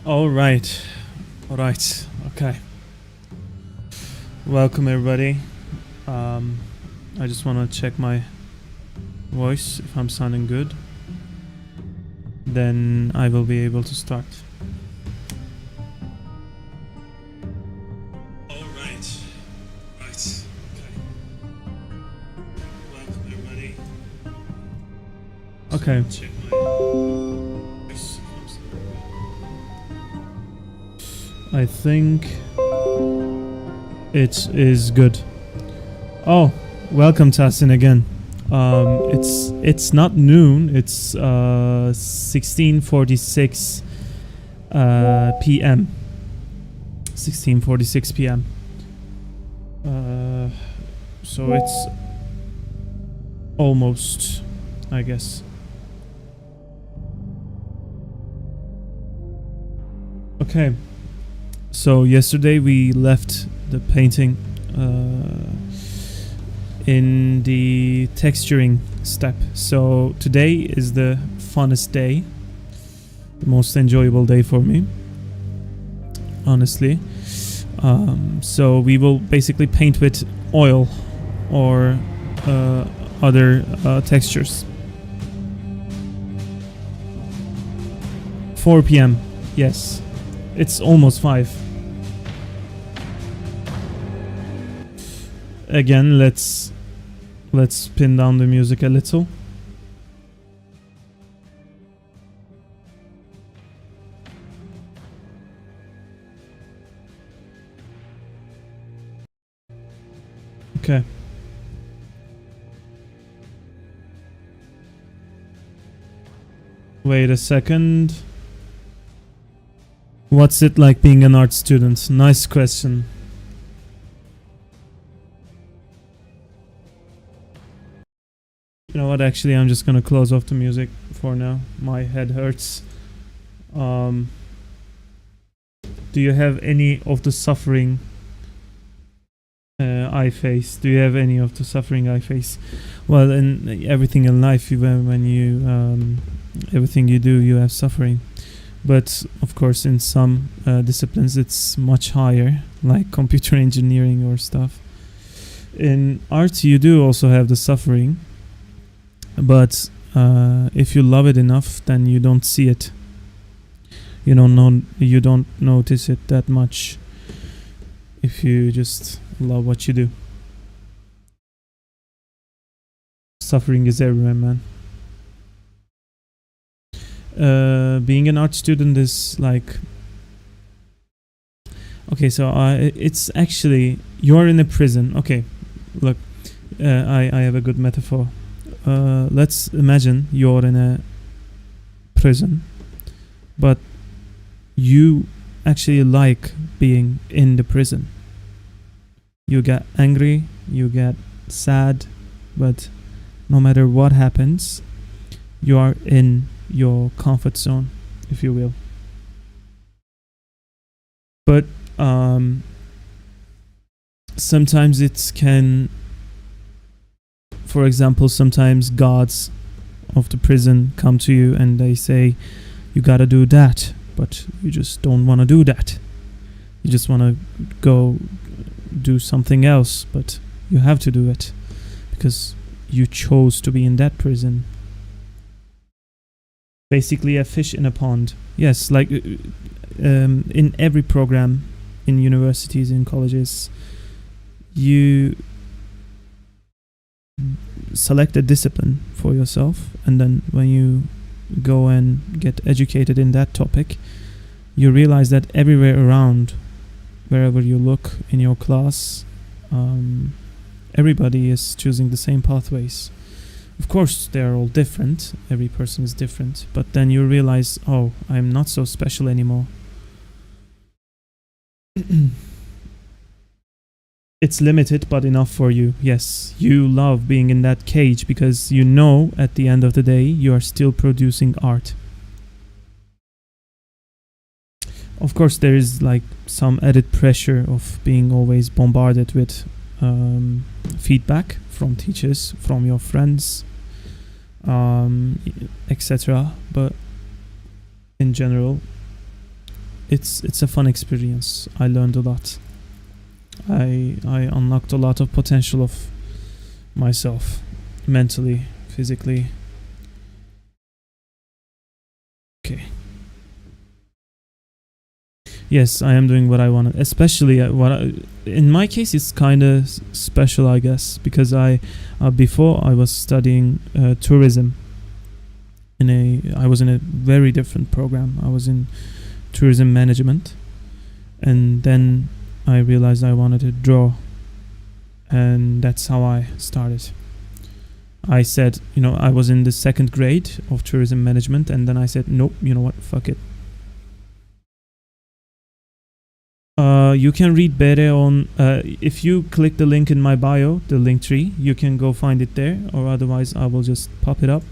All right. Okay. Welcome everybody. I just want to check my voice if I'm sounding good. Then I will be able to start. All right. Okay. Welcome everybody. Okay. Check my voice. I think it is good. Oh, welcome Tassin again. It's not noon. It's 16:46 p.m. 16:46 p.m. So it's almost, I guess. Okay. So yesterday we left the painting in the texturing step. So today is the funnest day, the most enjoyable day for me, honestly. So we will basically paint with oil or other textures. 4 p.m. Yes, it's almost 5. Again, let's pin down the music a little. Okay. Wait a second. What's it like being an art student? Nice question. You know what, actually I'm just gonna close off the music for now. My head hurts. Do you have any of the suffering I face? Do you have any of the suffering I face? Well, in everything in life, when you everything you do, you have suffering. But of course, in some disciplines, it's much higher, like computer engineering or stuff. In art, you do also have the suffering. But if you love it enough, then you don't see it. You don't notice it that much if you just love what you do. Suffering is everywhere, man. Being an art student is like, okay, so it's actually, you're in a prison. Okay, look, I have a good metaphor. Let's imagine you're in a prison, but you actually like being in the prison. You get angry, you get sad, but no matter what happens, you are in your comfort zone, if you will. But sometimes it can, for example, sometimes gods of the prison come to you and they say, you gotta do that, but you just don't want to do that. You just want to go do something else, but you have to do it because you chose to be in that prison. Basically a fish in a pond. Yes, like in every program in universities, in colleges, you select a discipline for yourself, and then when you go and get educated in that topic, you realize that everywhere around, wherever you look in your class, everybody is choosing the same pathways. Of course, they are all different, every person is different, but then you realize, oh, I'm not so special anymore. It's limited, but enough for you. Yes, you love being in that cage because you know at the end of the day you are still producing art. Of course, there is like some added pressure of being always bombarded with feedback from teachers, from your friends, etc. But in general, it's a fun experience. I learned a lot. I unlocked a lot of potential of myself, mentally, physically. Okay. Yes, I am doing what I want. Especially in my case, it's kind of special, I guess, because before I was studying tourism. I was in a very different program. I was in tourism management, and then I realized I wanted to draw, and that's how I started. I said, I was in the second grade of tourism management, and then I said, nope, you know what, fuck it. You can read BeRe on, if you click the link in my bio, the Linktree, you can go find it there, or otherwise I will just pop it up.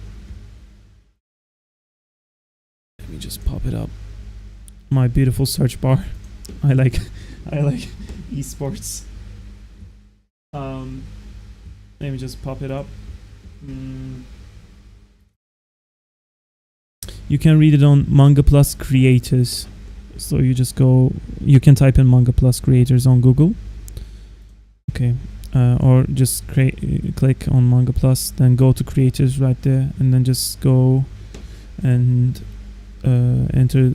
Let me just pop it up. My beautiful search bar. I like esports. Let me just pop it up. You can read it on Manga Plus Creators. So you can type in Manga Plus Creators on Google. Okay. Or just click on Manga Plus, then go to Creators right there, and then just go and enter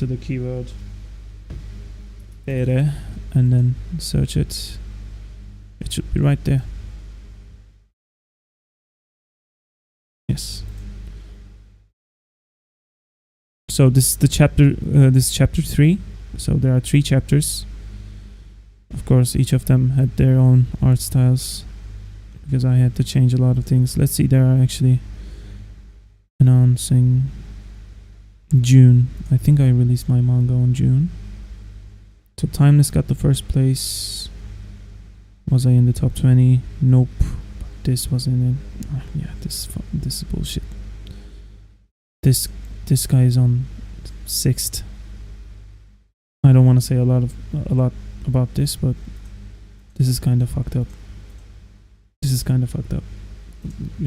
the keyword BeRe, and then search it. It should be right there. Yes. So this is the chapter. This is chapter 3. So there are 3 chapters. Of course, each of them had their own art styles because I had to change a lot of things. Let's see. There are actually announcing June. I think I released my manga on June. So Timeless got the first place. Was I in the top 20? Nope. This wasn't it. Yeah, this is bullshit. This guy is on 6th. I don't want to say a lot about this, but this is kind of fucked up. You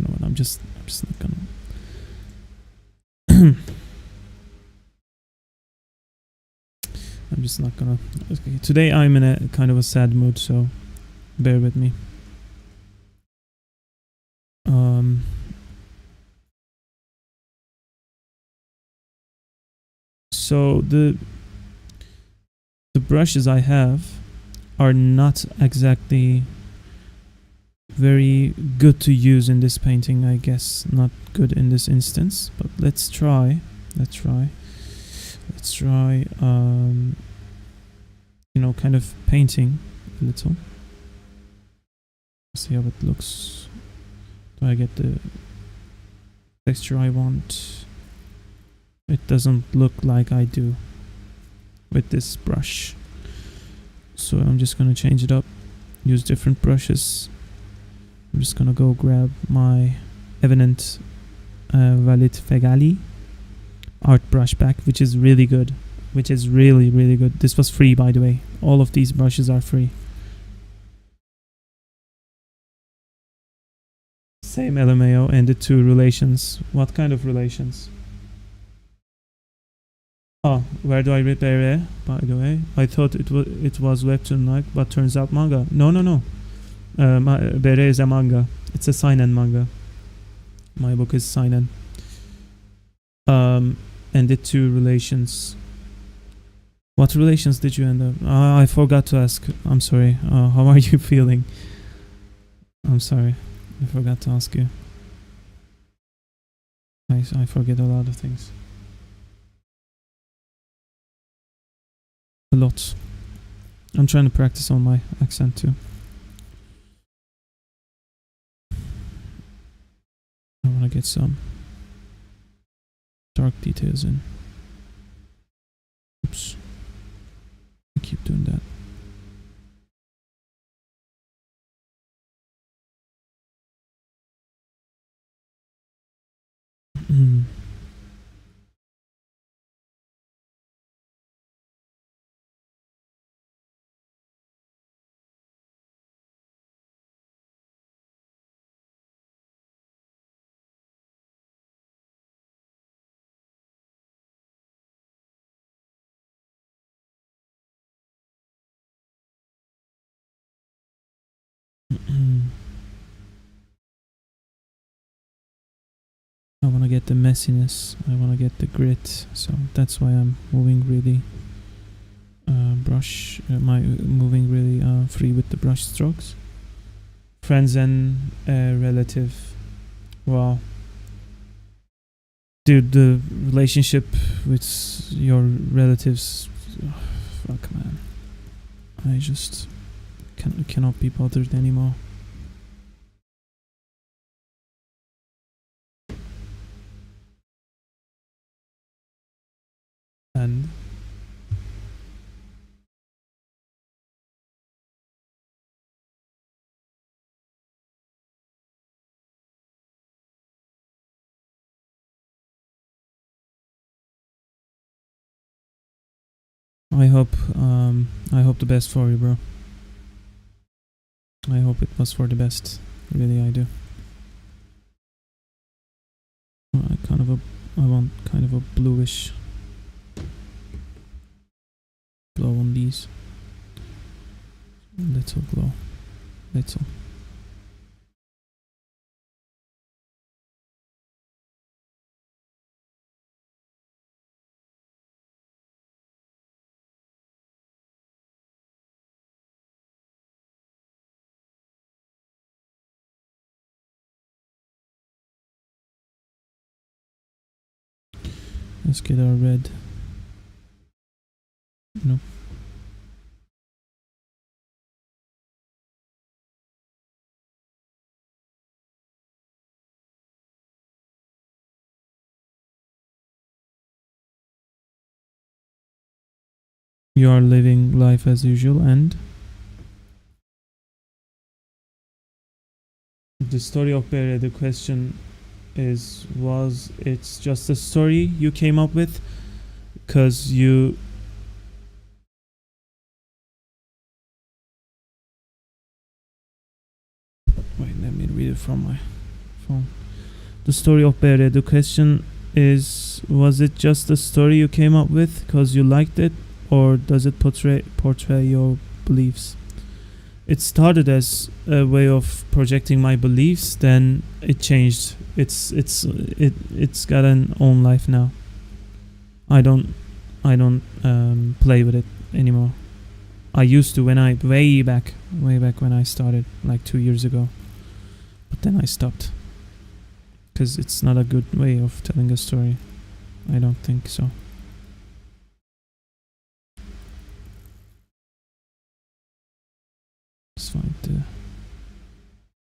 know what? I'm just not gonna. I'm just not gonna. Okay. Today I'm in a kind of a sad mood, so bear with me. So the brushes I have are not exactly very good to use in this painting, I guess. Not good in this instance, but let's try. Kind of painting a little. See how it looks. Do I get the texture I want? It doesn't look like I do with this brush. So I'm just gonna change it up, use different brushes. I'm just gonna go grab my Evident Valid Fegali art brush pack, which is really good. Really good. This was free, by the way. All of these brushes are free. Same LMAO and the 2 relations. What kind of relations? Oh, where do I read BeRe, by the way? I thought it was webtoon like, but turns out manga. No. BeRe is a manga. It's a seinen manga. My book is seinen. And the 2 relations. What relations did you end up? I forgot to ask. I'm sorry. How are you feeling? I'm sorry. I forgot to ask you. I forget a lot of things. A lot. I'm trying to practice on my accent too. I want to get some dark details in. Oops. I keep doing that. I want to get the messiness. I want to get the grit. So that's why I'm moving really moving really free with the brush strokes. Friends and relative. Wow. Dude, the relationship with your relatives, fuck man. I just cannot be bothered anymore. And I hope the best for you, bro. I hope it was for the best. Really, I do. I want kind of a bluish glow on these. Little glow. Little. Let's get our red. Nope. You are living life as usual, and the story of BeRe, the question is, was it's just a story you came up with? Because you... Wait, let me read it from my phone. The story of BeRe, the question is, was it just a story you came up with because you liked it, or does it portray your beliefs? It started as a way of projecting my beliefs, then it changed. It's got an own life now. I don't play with it anymore. I used to when I way back when I started, like 2 years ago, but then I stopped because it's not a good way of telling a story. I don't think so. Let's find the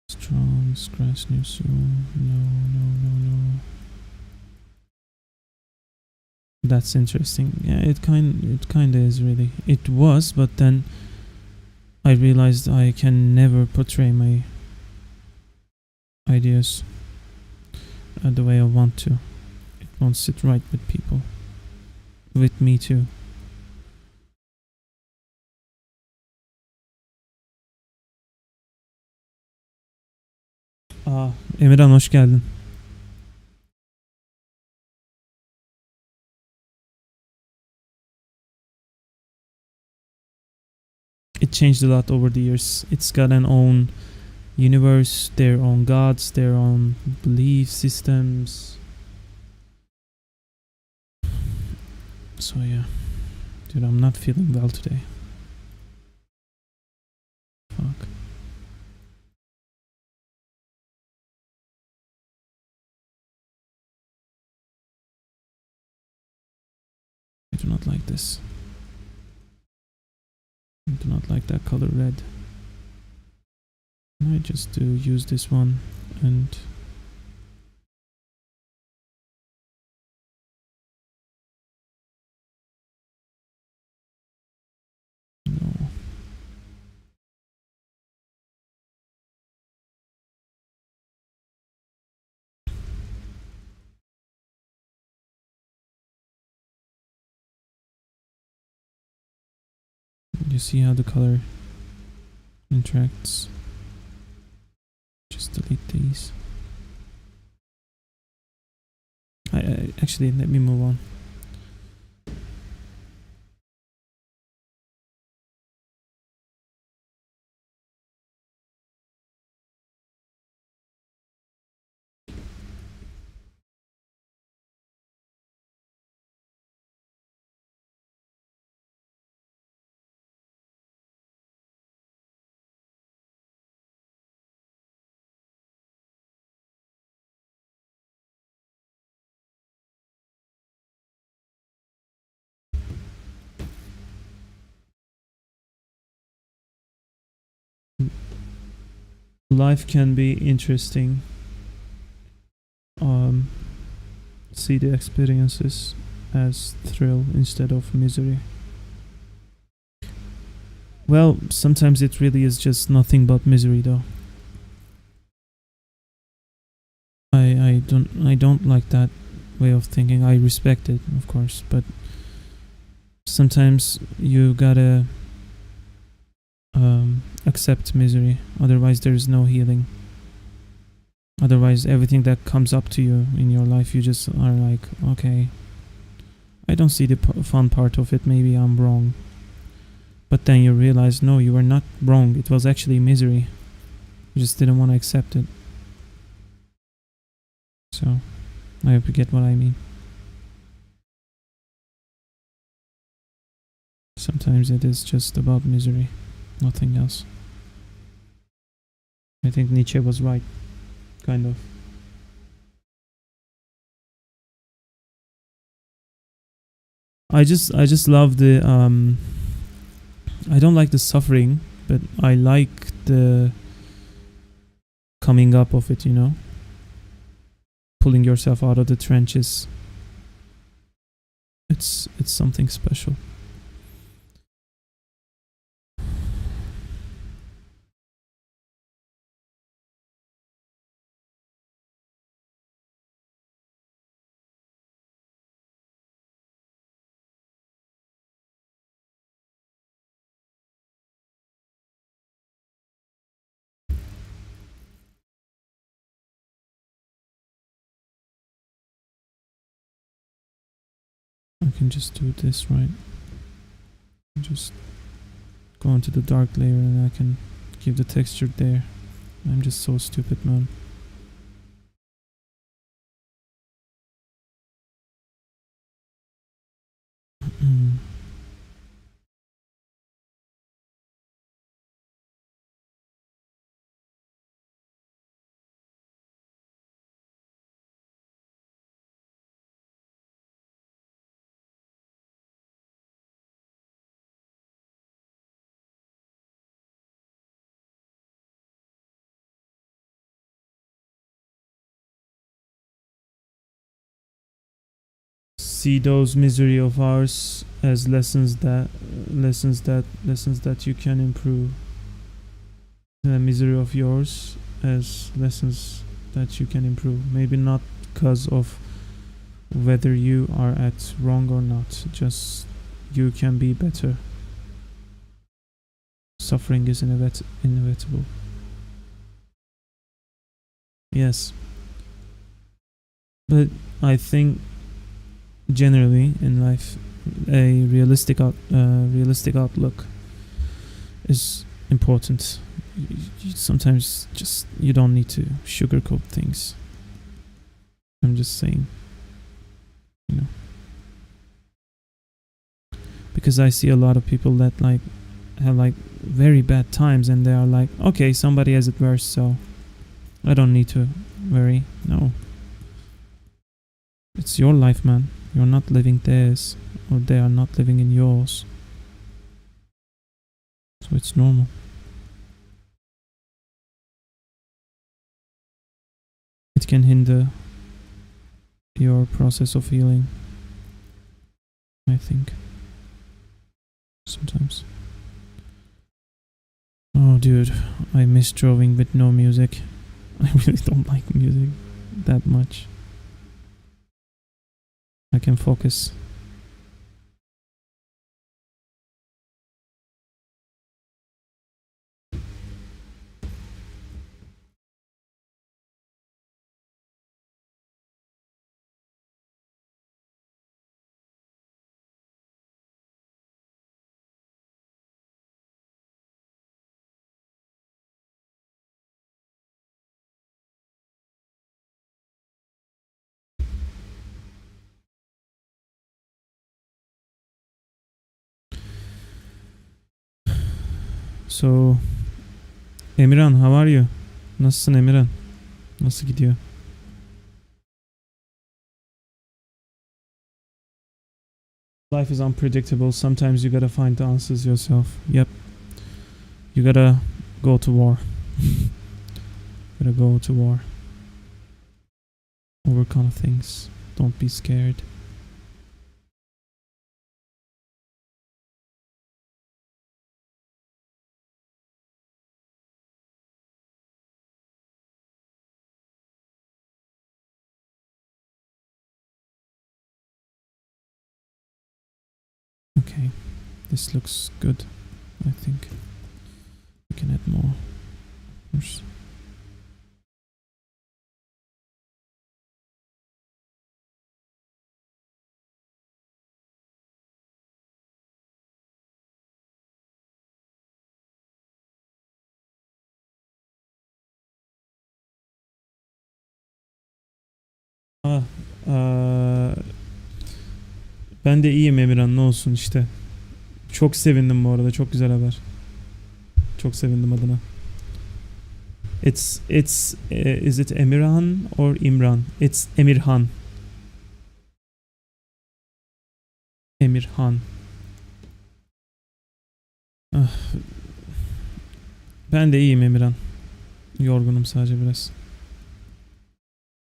strong scratch new soon. No. That's interesting. Yeah, it kinda is really. It was, but then I realized I can never portray my ideas the way I want to. It won't sit right with people. With me too. Emirhan, hoş geldin. It changed a lot over the years. It's got an own universe, their own gods, their own belief systems. So yeah. Dude, I'm not feeling well today. Fuck. I do not like this. I do not like that color red. I just do use this one and no. You see how the color interacts? Just delete these. I actually, let me move on. Life can be interesting. See the experiences as thrill instead of misery. Well, sometimes it really is just nothing but misery, though. I don't like that way of thinking. I respect it, of course, but sometimes you gotta accept misery. Otherwise, there is no healing. Otherwise, everything that comes up to you in your life, you just are like, okay, I don't see the fun part of it. Maybe I'm wrong. But then you realize, no, you were not wrong. It was actually misery. You just didn't want to accept it. So, I hope you get what I mean. Sometimes it is just about misery, nothing else. I think Nietzsche was right, kind of. I just love the I don't like the suffering, but I like the coming up of it, you know? Pulling yourself out of the trenches. It's something special. I can just do this, right? Just go into the dark layer and I can keep the texture there. I'm just so stupid, man. See those misery of ours as lessons that you can improve. The misery of yours as lessons that you can improve. Maybe not because of whether you are at wrong or not, just you can be better. Suffering is inevitable. Yes, but I think generally in life a realistic outlook is important. Sometimes just you don't need to sugarcoat things. I'm just saying, you know, because I see a lot of people that have very bad times and they are like, okay, somebody has it worse, so I don't need to worry. No, it's your life, man. You're not living theirs, or they are not living in yours. So it's normal. It can hinder your process of healing, I think. Sometimes. Oh, dude, I miss drawing with no music. I really don't like music that much. I can focus. So, Emirhan, how are you? Nasılsın Emirhan? Nasıl gidiyor? Life is unpredictable. Sometimes you gotta find the answers yourself. Yep. You gotta go to war. Gotta go to war. Overcome things. Don't be scared. Okay, this looks good, I think. We can add more. Ben de iyiyim Emirhan, ne olsun işte. Çok sevindim bu arada, çok güzel haber. Çok sevindim adına. It's is it Emirhan or Imran? It's Emirhan. Emirhan. Ben de iyiyim Emirhan. Yorgunum sadece biraz.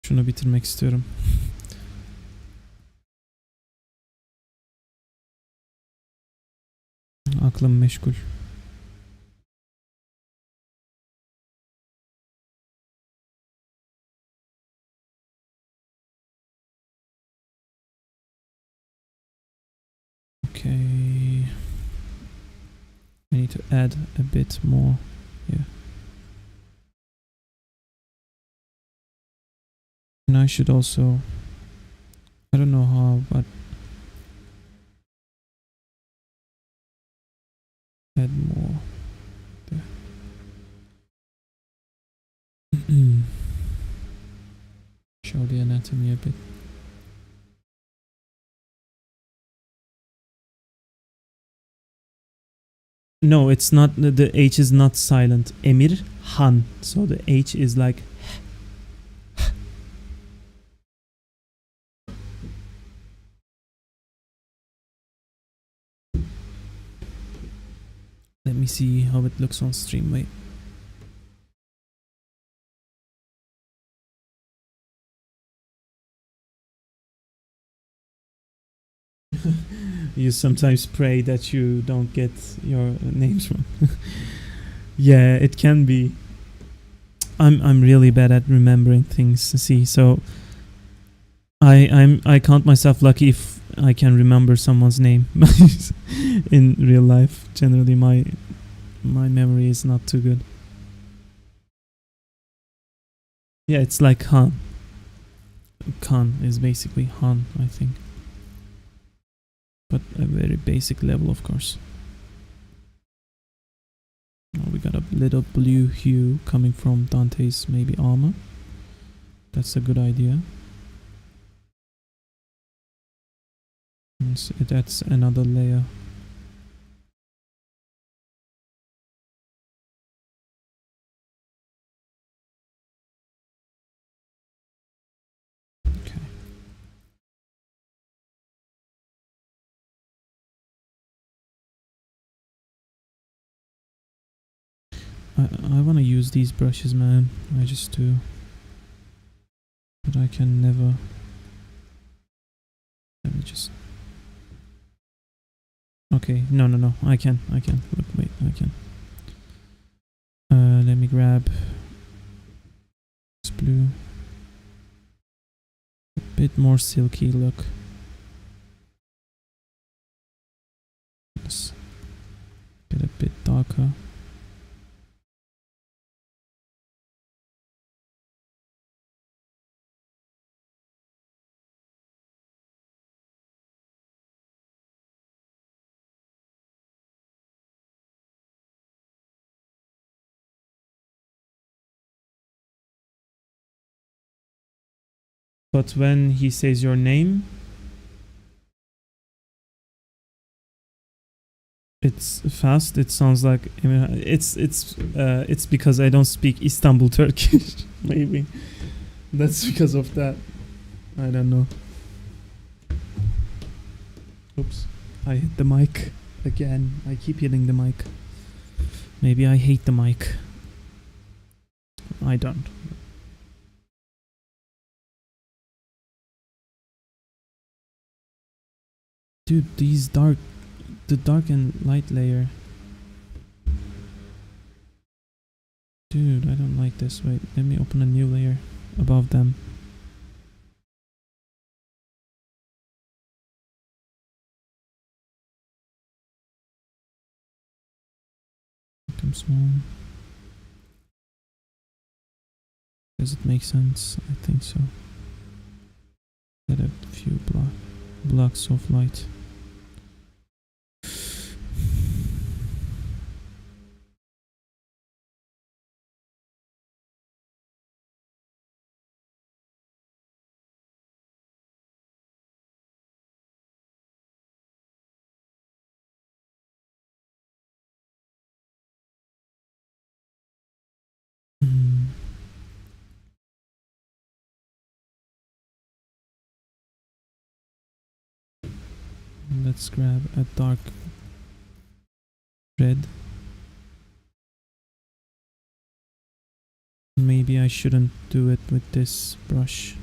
Şunu bitirmek istiyorum. Aklım meşgul. Okay. I need to add a bit more here. And I should also, I don't know how, but add more there. Show the anatomy a bit. No, it's not, the H is not silent. Emir Han. So the H is like. Let me see how it looks on stream. Wait. You sometimes pray that you don't get your names wrong. Yeah, it can be. I'm really bad at remembering things. See, so I count myself lucky if I can remember someone's name. In real life, generally my memory is not too good. Yeah, it's like Han. Khan is basically Han, I think. But a very basic level, of course. Oh, we got a little blue hue coming from Dante's maybe armor. That's a good idea. And so that's another layer. Okay. I want to use these brushes, man. I just do. But I can never. Let me just. Okay, no. I can. Look, wait, I can. Let me grab this blue. A bit more silky look. Let's get a bit darker. But when he says your name, it's fast. It sounds like it's because I don't speak Istanbul Turkish. Maybe that's because of that. I don't know. Oops, I hit the mic again. I keep hitting the mic. Maybe I hate the mic. I don't. Dude, the dark and light layer. Dude, I don't like this. Wait, let me open a new layer above them. Become small. Does it make sense? I think so. Add a few blocks of light. Let's grab a dark red. Maybe I shouldn't do it with this brush.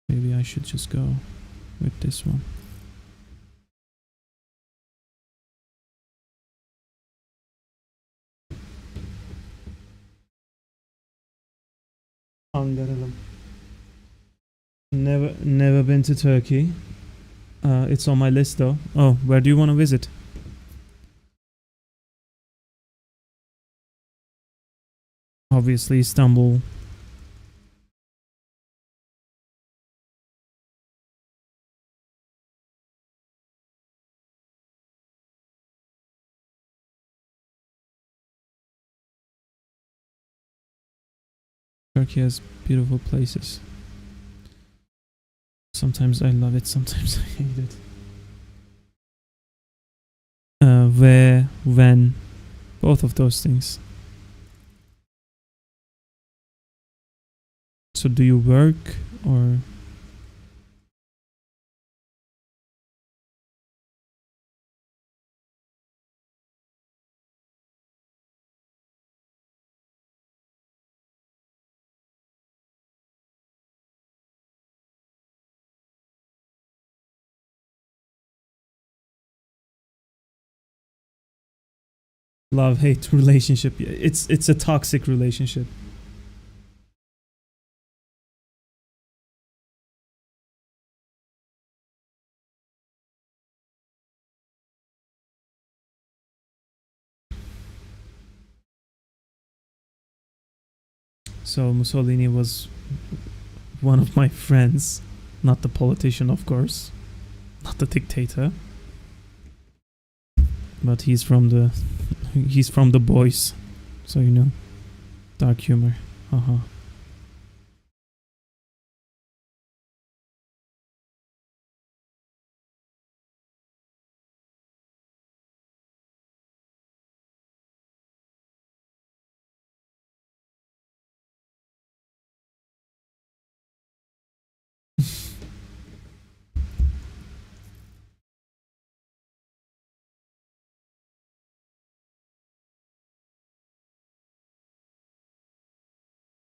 Maybe I should just go with this one. Never been to Turkey. It's on my list though. Oh, where do you want to visit? Obviously Istanbul. Turkey has beautiful places. Sometimes I love it, sometimes I hate it. Where, when, both of those things. So do you work or? Love-hate relationship. It's a toxic relationship. So Mussolini was one of my friends, not the politician, of course, not the dictator, but he's from the boys, so you know, dark humor, haha.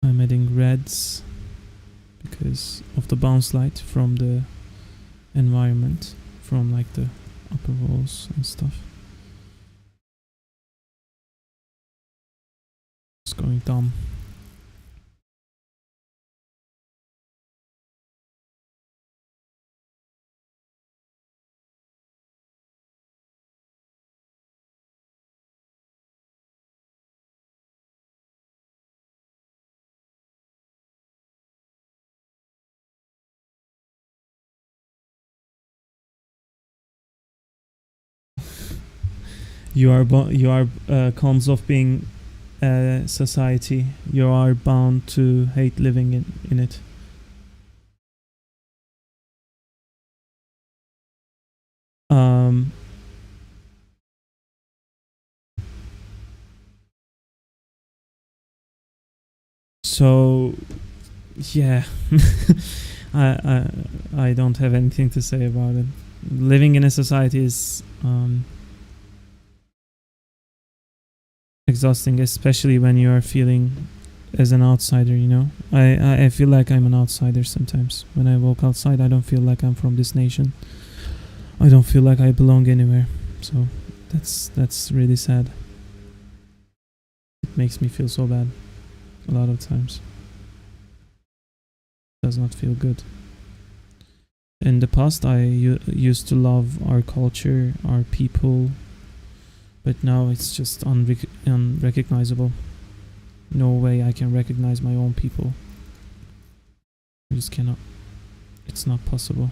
I'm adding reds because of the bounce light from the environment, from like the upper walls and stuff. It's going dumb. You are cons of being a society. You are bound to hate living in it. So yeah, I don't have anything to say about it. Living in a society is exhausting, especially when you are feeling as an outsider, you know. I feel like I'm an outsider sometimes. When I walk outside, I don't feel like I'm from this nation. I don't feel like I belong anywhere. So that's really sad. It makes me feel so bad a lot of times. Does not feel good. In the past, I used to love our culture, our people, but now it's just unrecognizable. No way I can recognize my own people. I just cannot. It's not possible.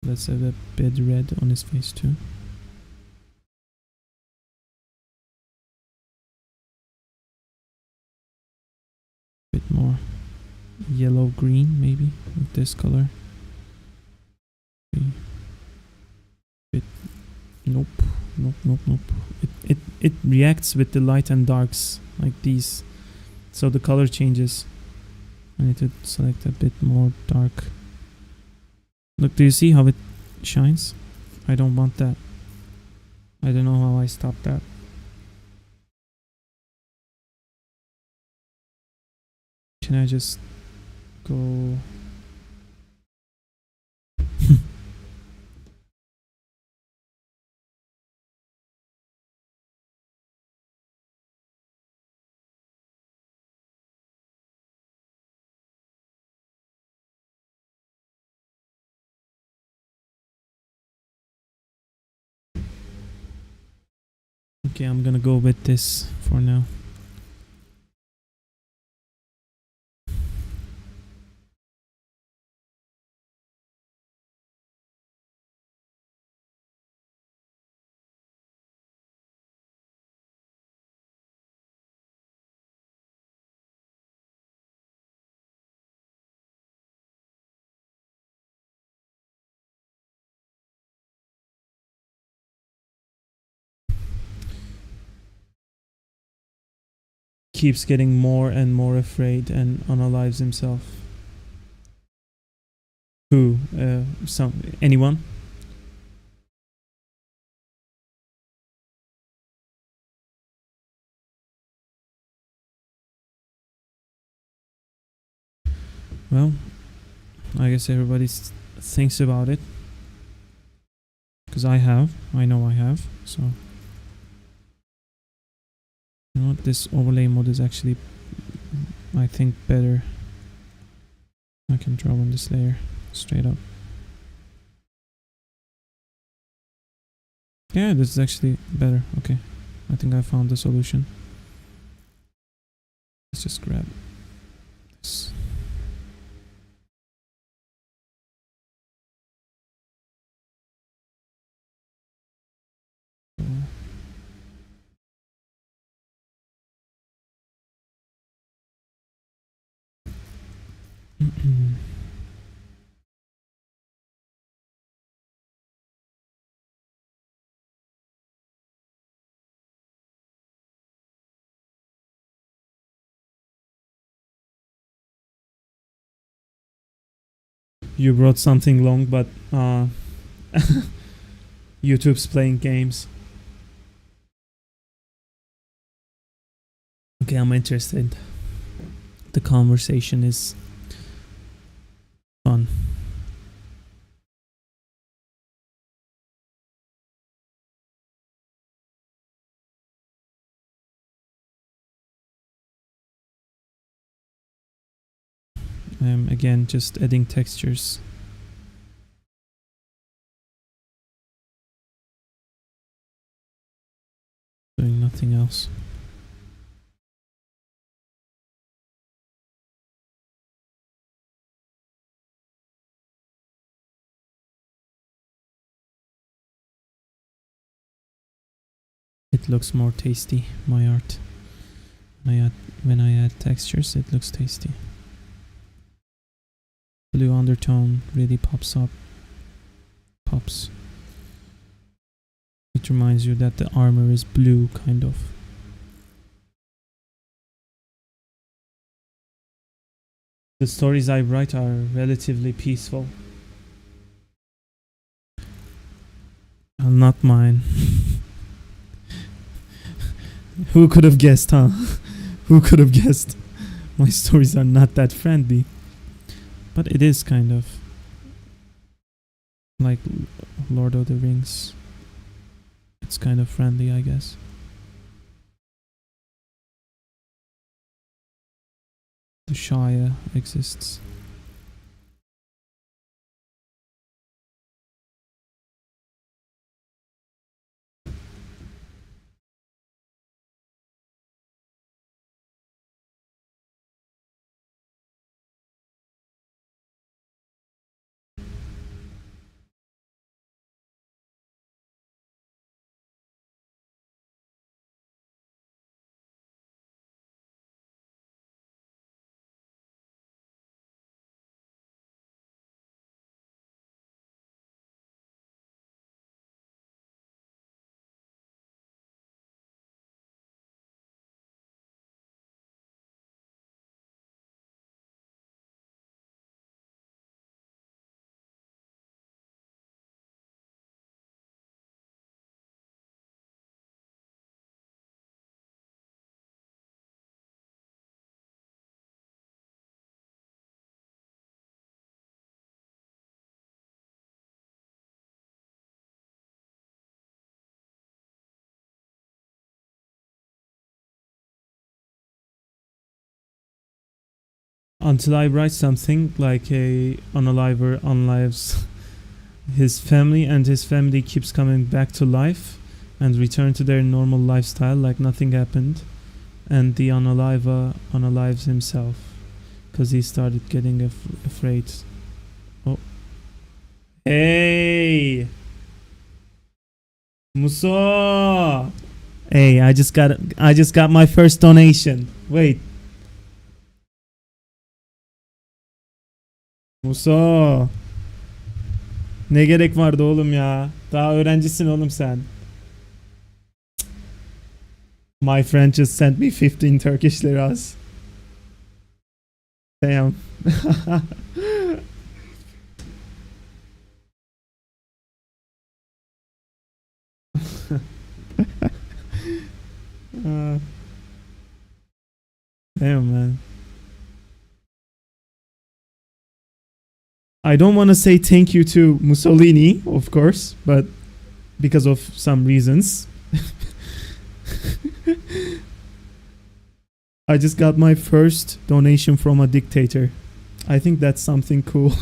Let's have a bit red on his face too. Bit more yellow green maybe with this color. Bit nope. It reacts with the light and darks like these. So the color changes. I need to select a bit more dark. Look, do you see how it shines? I don't want that. I don't know how I stopped that. Can I just go... Okay, I'm gonna go with this for now. Keeps getting more and more afraid and unalives himself. Who? Anyone? Well, I guess everybody thinks about it. Because I know I have, so... You know what, this overlay mode is actually, I think, better. I can draw on this layer, straight up. Yeah, this is actually better, okay. I think I found the solution. Let's just grab this. You brought something long, but YouTube's playing games. Okay, I'm interested. The conversation is fun. Again, just adding textures. Doing nothing else. It looks more tasty, my art. When I add textures, it looks tasty. Blue undertone really pops. It reminds you that the armor is blue, kind of. The stories I write are relatively peaceful. Not mine. Who could have guessed, huh? Who could have guessed? My stories are not that friendly. But it is kind of like Lord of the Rings. It's kind of friendly, I guess. The Shire exists. Until I write something like a unaliver unlives his family, and his family keeps coming back to life and return to their normal lifestyle like nothing happened, and the unaliver unalives himself because he started getting afraid. Oh, hey, Muso. Hey, I just got my first donation. Wait, Muso. Ne gerek vardı oğlum ya? Daha öğrencisin oğlum sen. My friend just sent me 15 Turkish liras. Damn. uh, damn, man. I don't want to say thank you to Mussolini, of course, but because of some reasons. I just got my first donation from a dictator. I think that's something cool.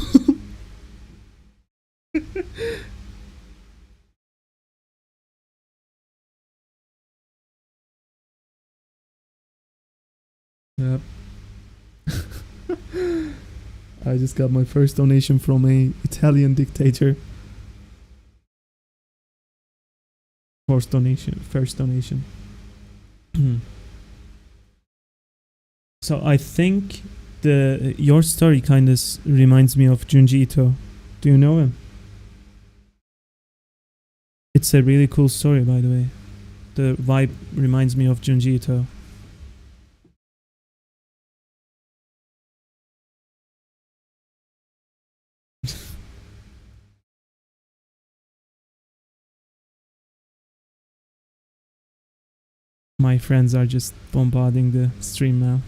Yep. I just got my first donation from a Italian dictator. First donation. So I think your story kind of reminds me of Junji Ito. Do you know him? It's a really cool story, by the way. The vibe reminds me of Junji Ito. My friends are just bombarding the stream now.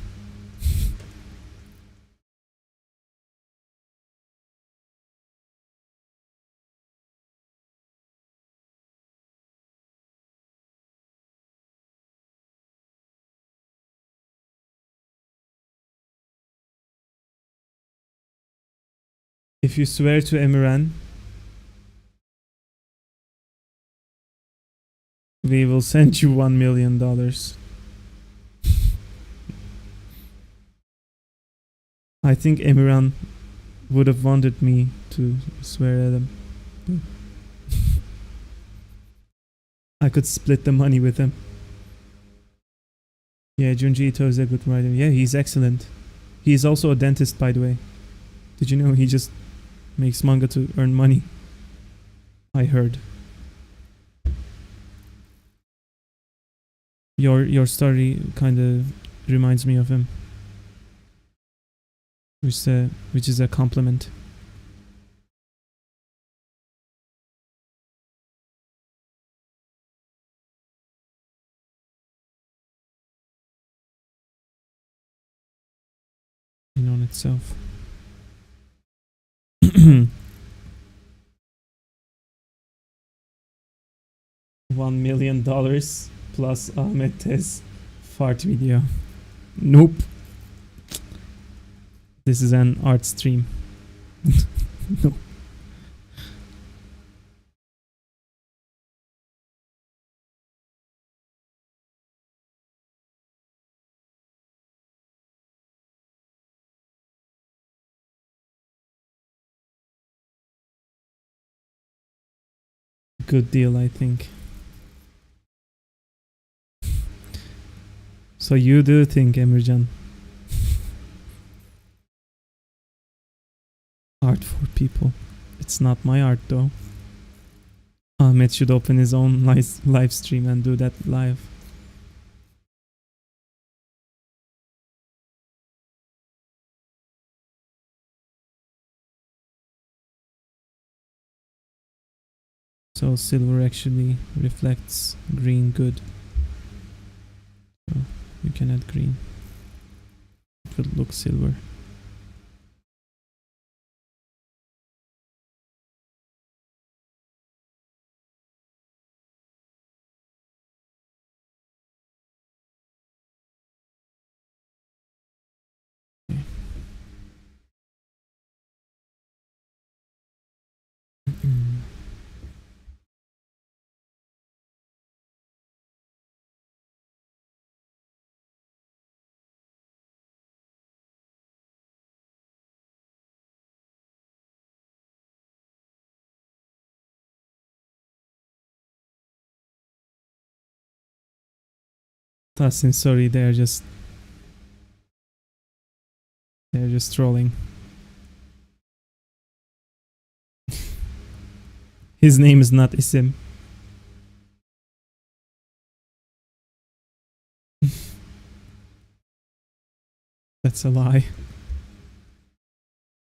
If you swear to Emirhan, we will send you $1 million. I think Emirhan would have wanted me to swear at him. I could split the money with him. Yeah, Junji Ito is a good writer. Yeah, he's excellent. He's also a dentist, by the way. Did you know he just makes manga to earn money? I heard. Your story kind of reminds me of him, which is a compliment. In on itself. $1 million plus Ahmet Tez fart video. Nope. This is an art stream. No. Good deal, I think. So you do think, Emirjan? Art for people. It's not my art though. Ahmet should open his own live stream and do that live. So silver actually reflects green good. So you can add green. It will look silver. Tassin, sorry, they're just trolling. His name is not Isim. That's a lie.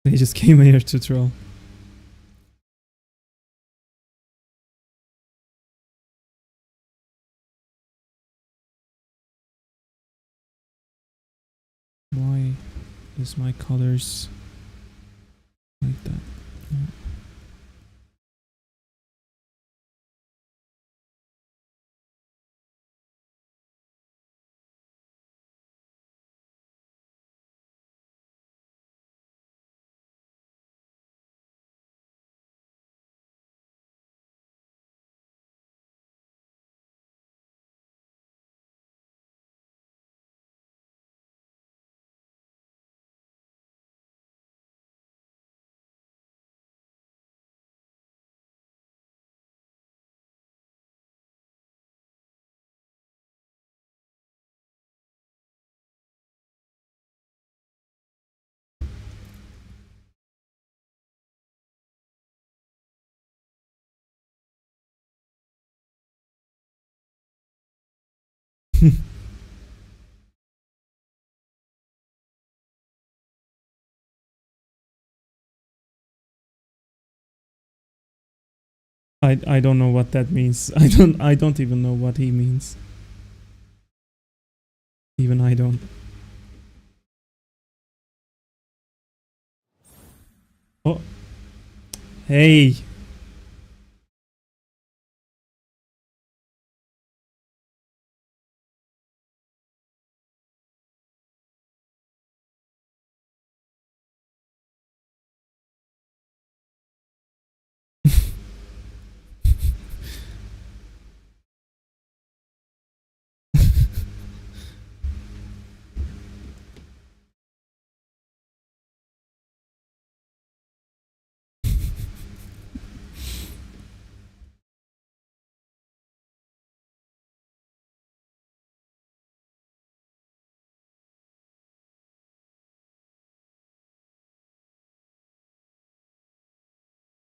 They just came here to troll. Why is my colors like that? I don't know what that means. I don't even know what he means. Even I don't. Oh. Hey.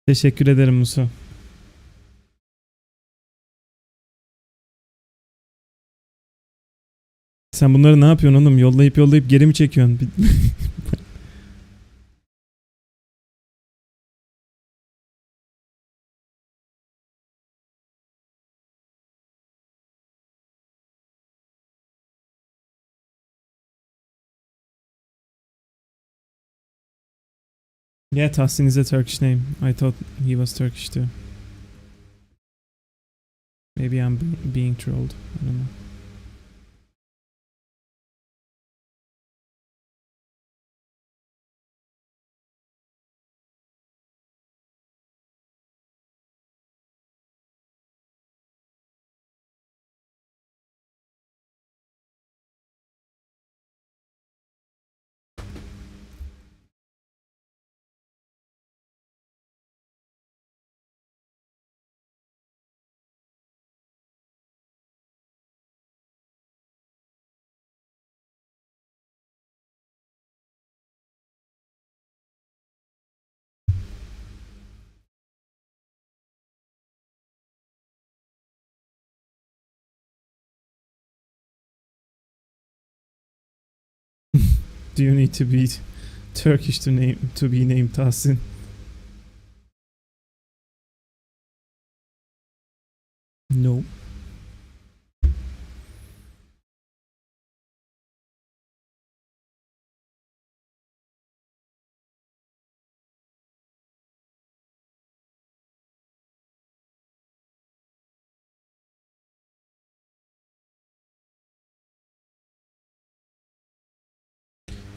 Teşekkür ederim Musa. Sen bunları ne yapıyorsun oğlum? Yollayıp geri mi çekiyorsun? Yeah, Tahsin is a Turkish name. I thought he was Turkish too. Maybe I'm being trolled. I don't know. Do you need to be Turkish to be named Tahsin? No.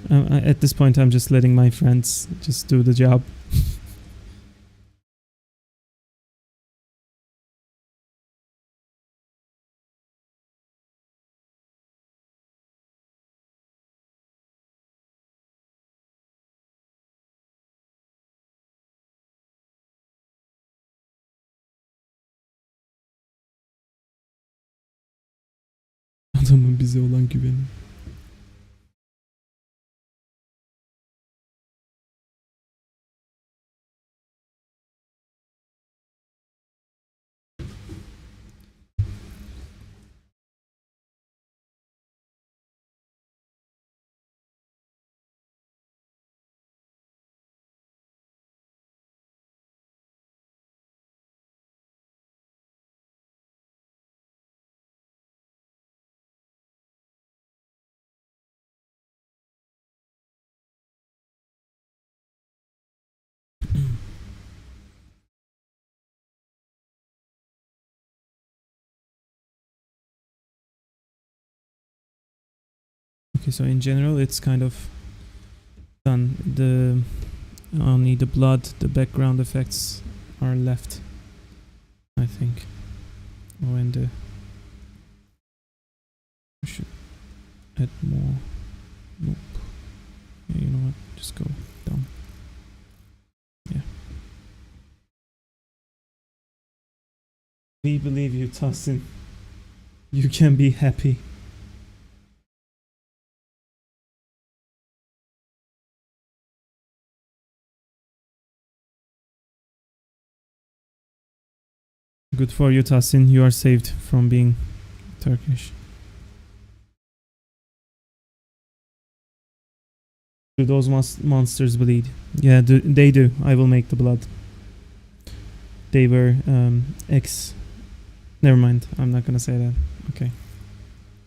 At this point, I'm just letting my friends just do the job. Adamın bize olan güveni. Okay, so in general, it's kind of done. Only the blood, the background effects are left, I think. Oh, and we should add more. Nope. Yeah, you know what? Just go down. Yeah. We believe you, Tahsin. You can be happy. Good for you, Tahsin. You are saved from being Turkish. Do those monsters bleed? Yeah, they do. I will make the blood. They were ex. Never mind. I'm not gonna say that. Okay.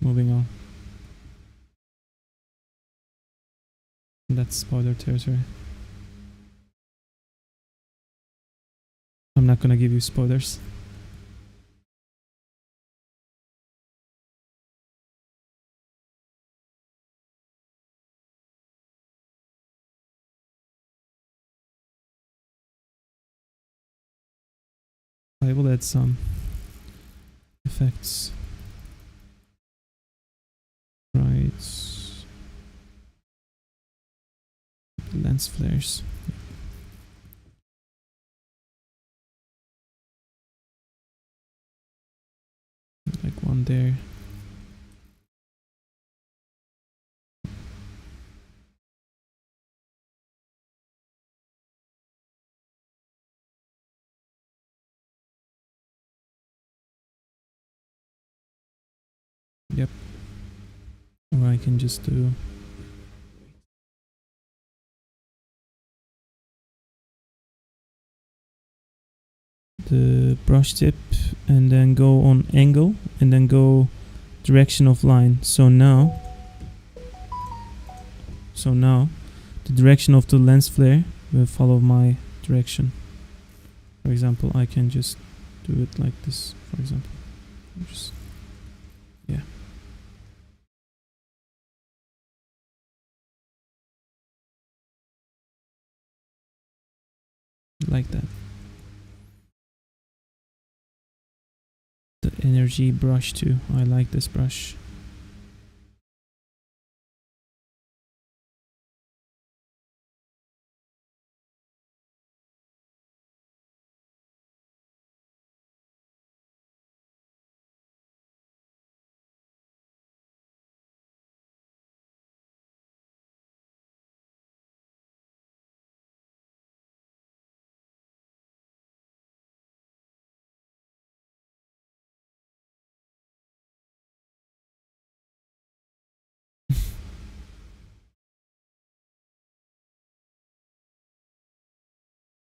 Moving on. That's spoiler territory. I'm not gonna give you spoilers. I will add some effects. Right. Lens flares. Like one there. Yep. Or I can just do the brush tip and then go on angle and then go direction of line. So now the direction of the lens flare will follow my direction. For example, I can just do it like this, for example. Just, yeah. Like that. The energy brush too. I like this brush.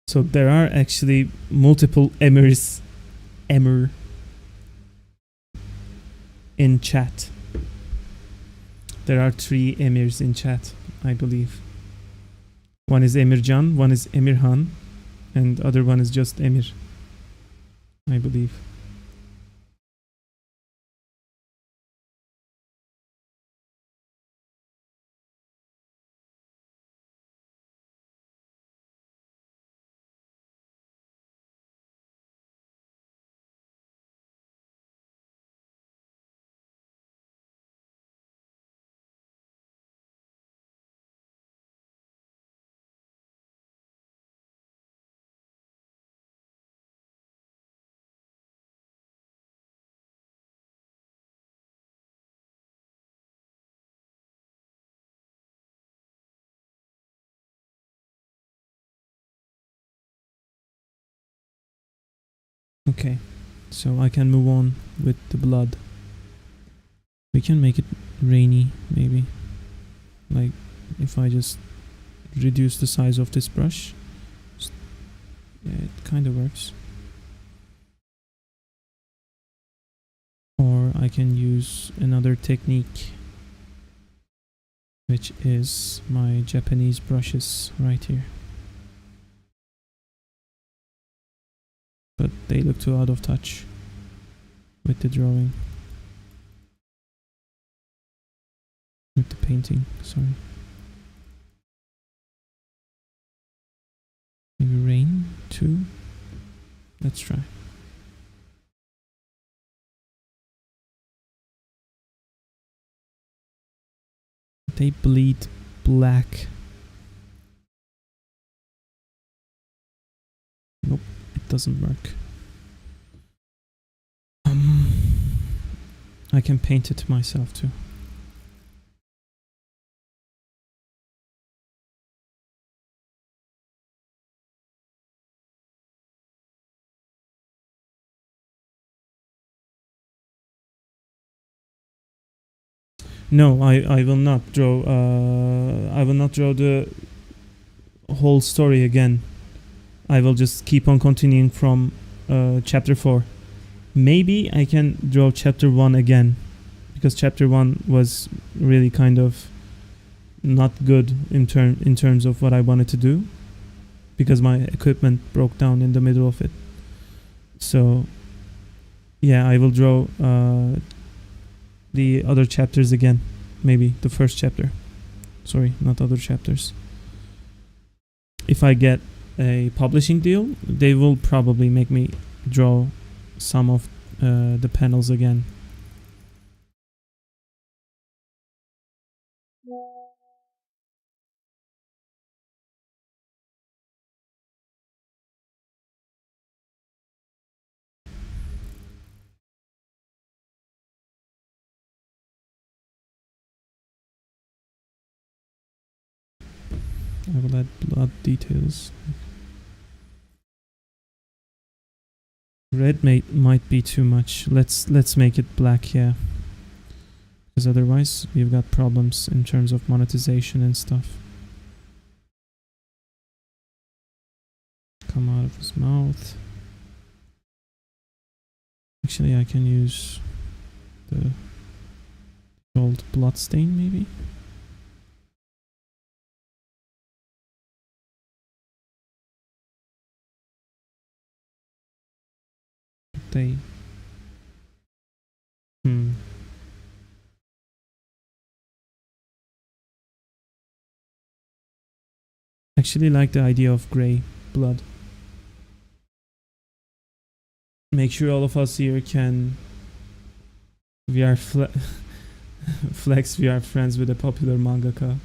So there are actually multiple emirs, emir in chat. There are 3 emirs in chat, I believe. One is Emirjan, one is Emirhan, and other one is just Emir, I believe. Okay, so I can move on with the blood. We can make it rainy, maybe. Like, if I just reduce the size of this brush. Yeah, it kind of works. Or I can use another technique, which is my Japanese brushes right here. But they look too out of touch with the drawing. With the painting, sorry. Maybe rain too? Let's try. They bleed black. Nope, it doesn't work. I can paint it myself too. No, I will not draw. I will not draw the whole story again. I will just keep on continuing from chapter 4. Maybe I can draw chapter 1 again, because chapter 1 was really kind of not good in terms of what I wanted to do, because my equipment broke down in the middle of it. So yeah, I will draw the other chapters again. Maybe the first chapter. Sorry, not other chapters. If I get a publishing deal, they will probably make me draw some of the panels again. I will add blood details. Red might be too much. Let's make it black, yeah. Because otherwise we've got problems in terms of monetization and stuff. Come out of his mouth. Actually, I can use the old blood stain, maybe. Day. Actually like the idea of gray blood. Make sure all of us here can flex. We are friends with a popular mangaka.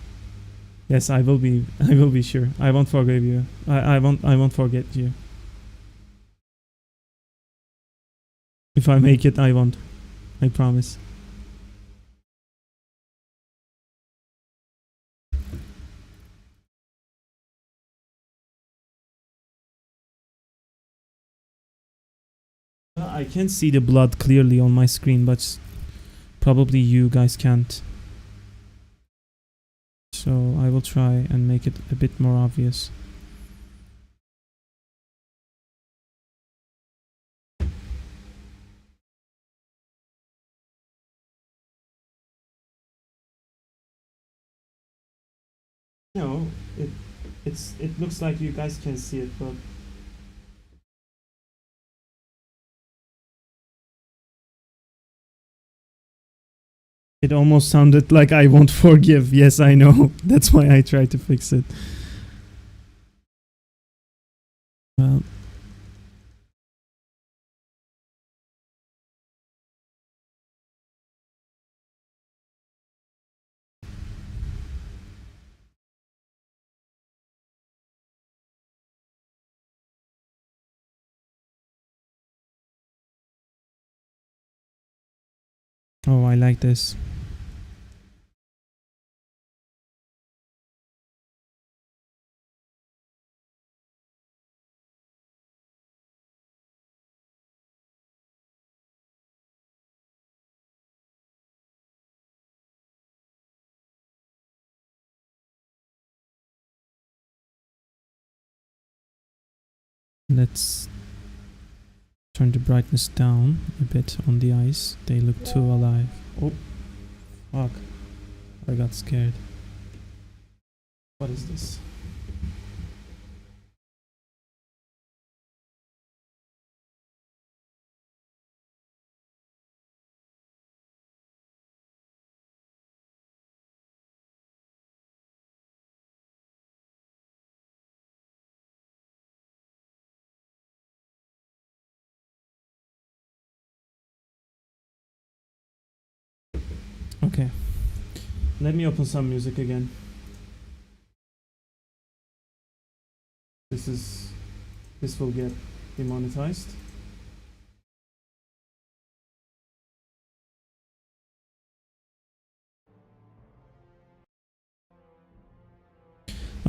Yes, I will be sure. I won't forgive you. I won't forget you. If I make it, I won't. I promise. I can see the blood clearly on my screen, but probably you guys can't. So I will try and make it a bit more obvious. No, it looks like you guys can see it, but it almost sounded like I won't forgive. Yes, I know. That's why I tried to fix it. Well, oh, I like this. Let's turn the brightness down a bit on the eyes. They look too alive. Oh, fuck. I got scared. What is this? Okay. Let me open some music again. This will get demonetized.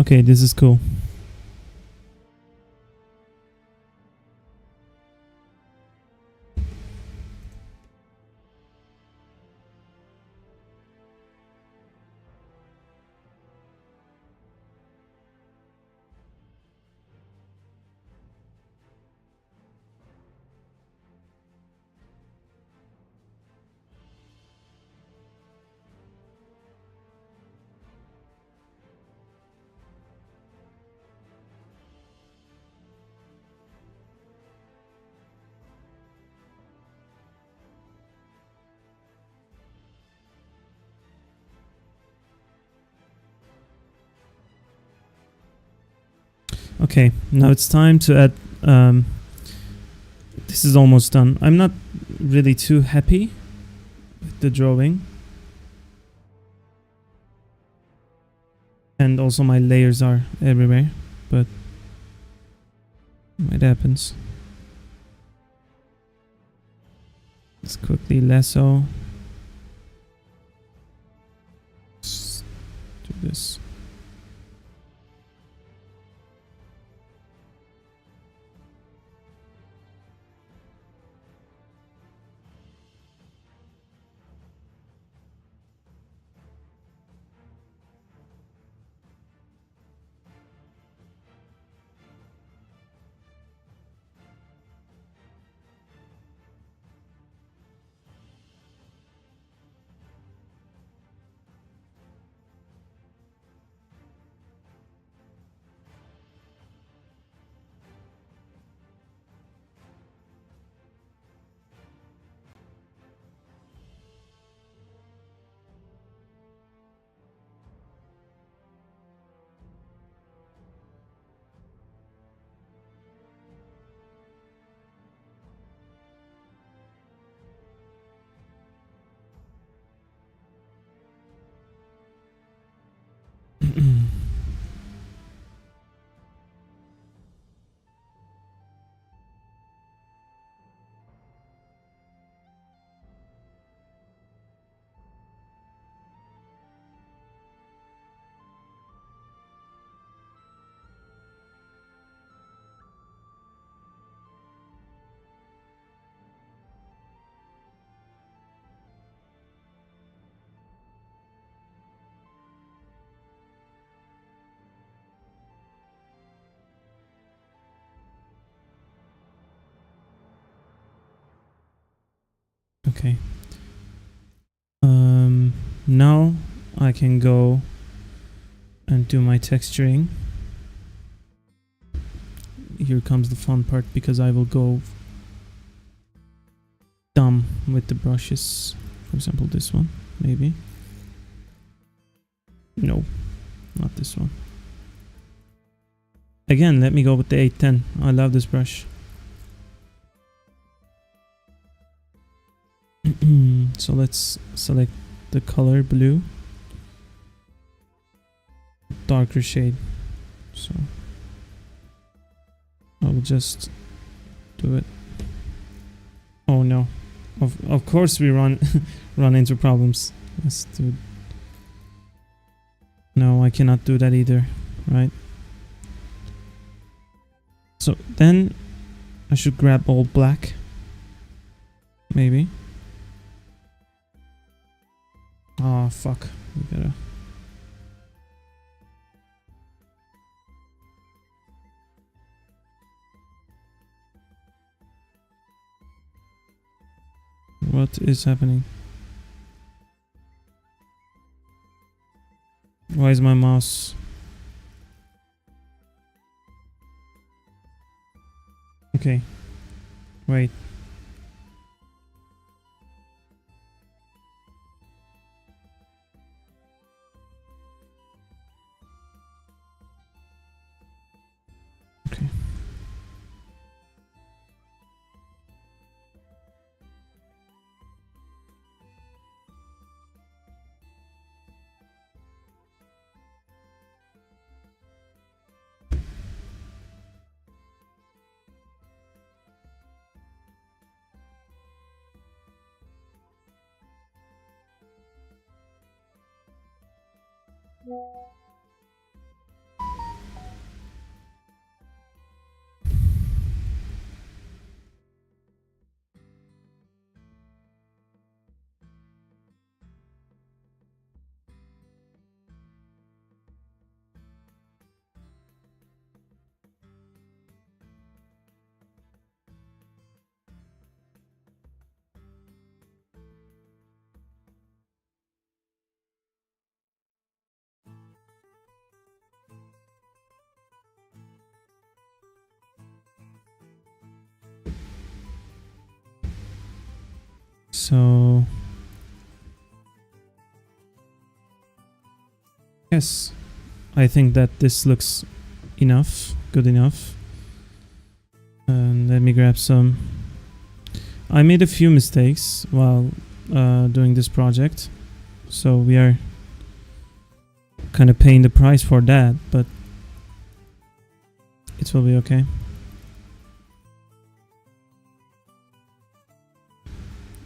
Okay, this is cool. Okay, now it's time to add. This is almost done. I'm not really too happy with the drawing. And also my layers are everywhere, but it happens. Let's quickly lasso. Let's do this. Okay. Now I can go and do my texturing. Here comes the fun part, because I will go dumb with the brushes. For example, this one, maybe. No, not this one. Again, let me go with the 810. I love this brush. So let's select the color blue. Darker shade. So I will just do it. Oh no. Of course we run into problems. Let's do it. No, I cannot do that either, right? So then I should grab all black. Maybe. Oh fuck. We gotta. What is happening? Why is my mouse? Okay. Wait. Okay. So yes, I think that this looks enough, good enough. And let me grab some. I made a few mistakes while doing this project, so we are kind of paying the price for that, but it will be okay.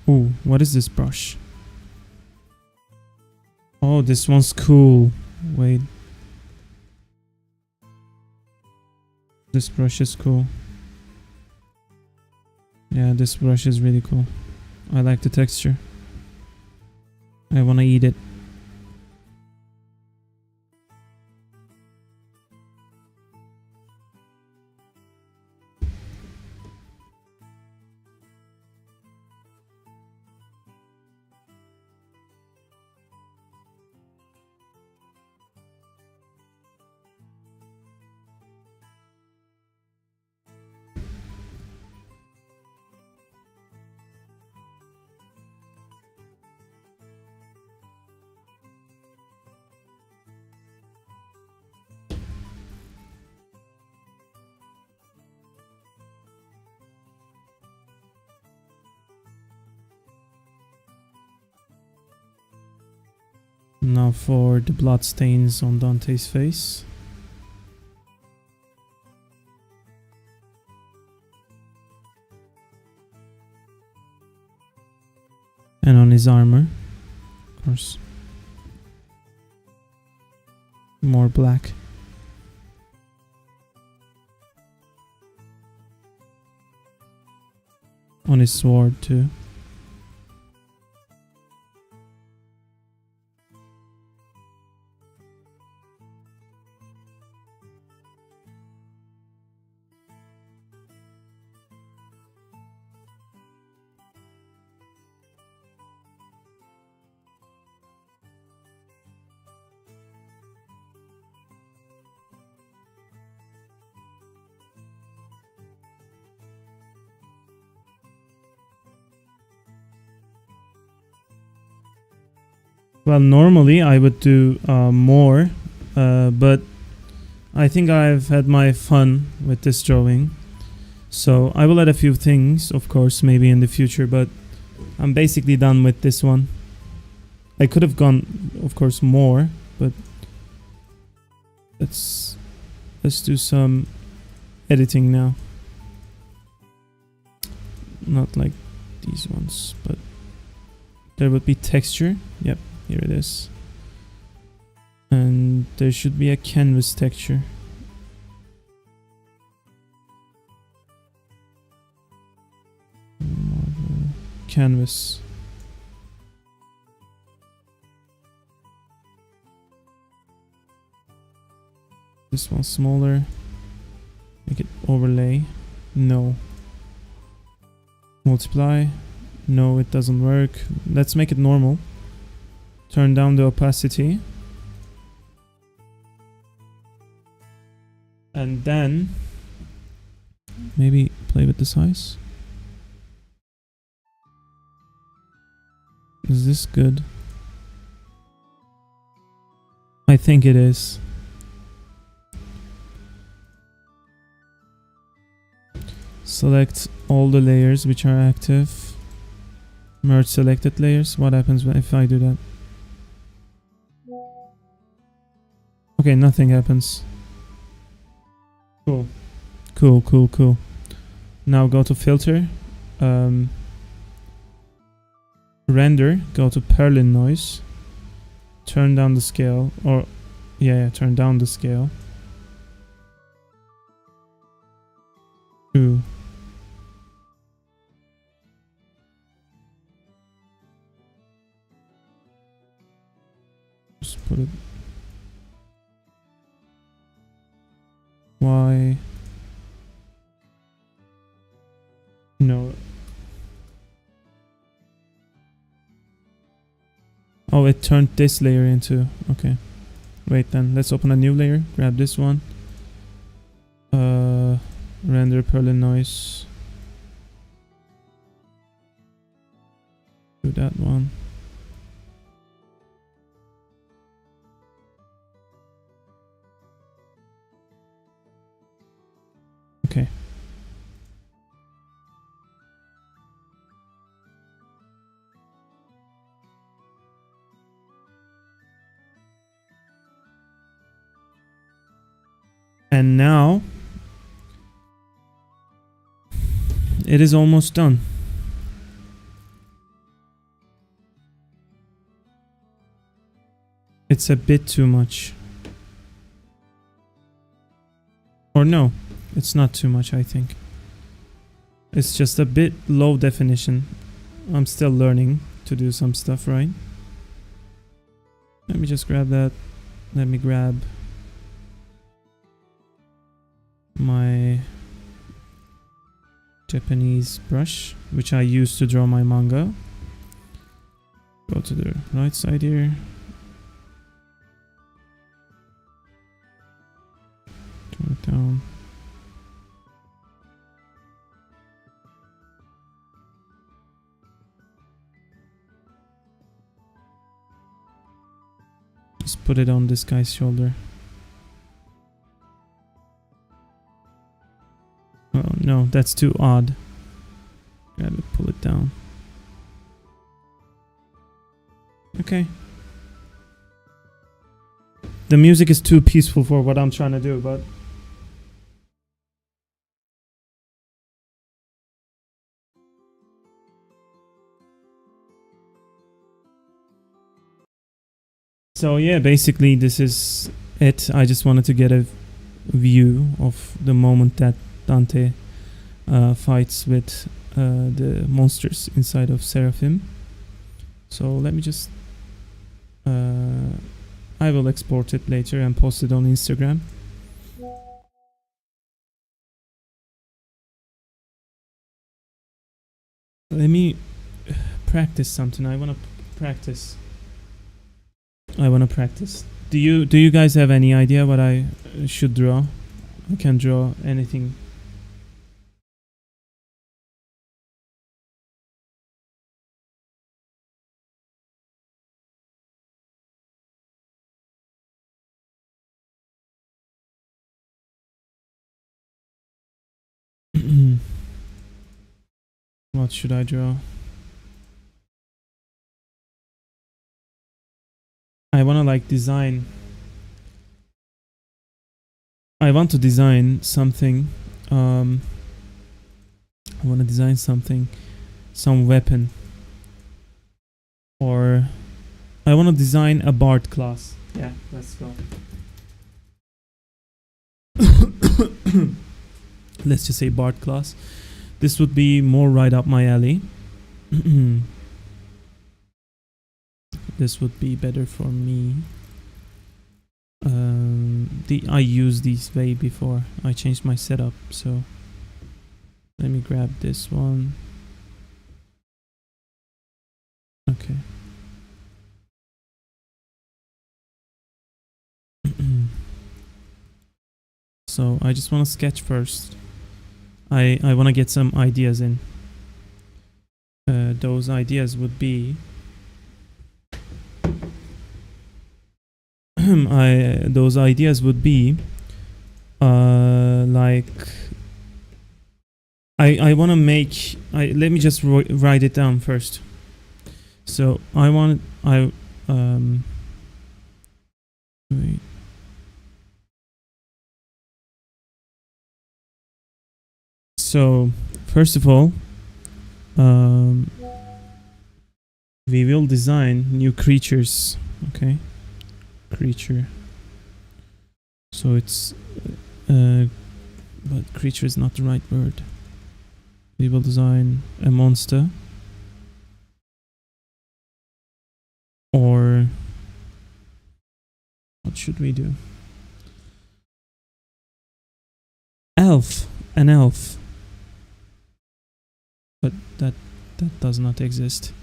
Ooh, what is this brush? Oh, this one's cool. Wait. This brush is cool. Yeah, this brush is really cool. I like the texture. I wanna eat it. Now for the blood stains on Dante's face. And on his armor, of course. More black. On his sword too. Well, normally I would do more, but I think I've had my fun with this drawing. So I will add a few things, of course, maybe in the future, but I'm basically done with this one. I could have gone, of course, more, but let's do some editing now. Not like these ones, but there would be texture. Yep, here it is. And there should be a canvas texture. Canvas. This one smaller. Make it overlay. No. Multiply. No, it doesn't work. Let's make it normal. Turn down the opacity. And then maybe play with the size. Is this good? I think it is. Select all the layers which are active. Merge selected layers. What happens if I do that? Okay, nothing happens. Cool. Cool, cool, cool. Now go to filter. Render. Go to Perlin noise. Turn down the scale. Or, yeah, turn down the scale. 2. Just put it. Why? No. Oh, it turned this layer into... Okay. Wait then. Let's open a new layer. Grab this one. Render Perlin noise. Do that one. Okay. And now it is almost done. It's a bit too much. Or no, it's not too much, I think. It's just a bit low definition. I'm still learning to do some stuff, right? Let me just grab that. Let me grab my Japanese brush, which I use to draw my manga. Go to the right side here. Turn it down. Just put it on this guy's shoulder. Oh no, that's too odd. Grab it, pull it down. Okay. The music is too peaceful for what I'm trying to do, but... So yeah, basically this is it. I just wanted to get a view of the moment that Dante fights with the monsters inside of Seraphim. So let me just... I will export it later and post it on Instagram. Let me practice something. I want to practice. Do you guys have any idea what I should draw? I can draw anything. What should I draw? I want to like design. I want to design something. I want to design something, some weapon, or I want to design a bard class. Yeah, let's go. Let's just say bard class. This would be more right up my alley. This would be better for me. I used these way before. I changed my setup, so let me grab this one. Okay. So I just want to sketch first. I want to get some ideas in. Those ideas would be those ideas would be like I want to make let me just write it down first. So wait. So first of all, we will design new creatures. Okay, creature. So it's but creature is not the right word. We will design a monster, or what should we do? Elf, an elf. But that does not exist.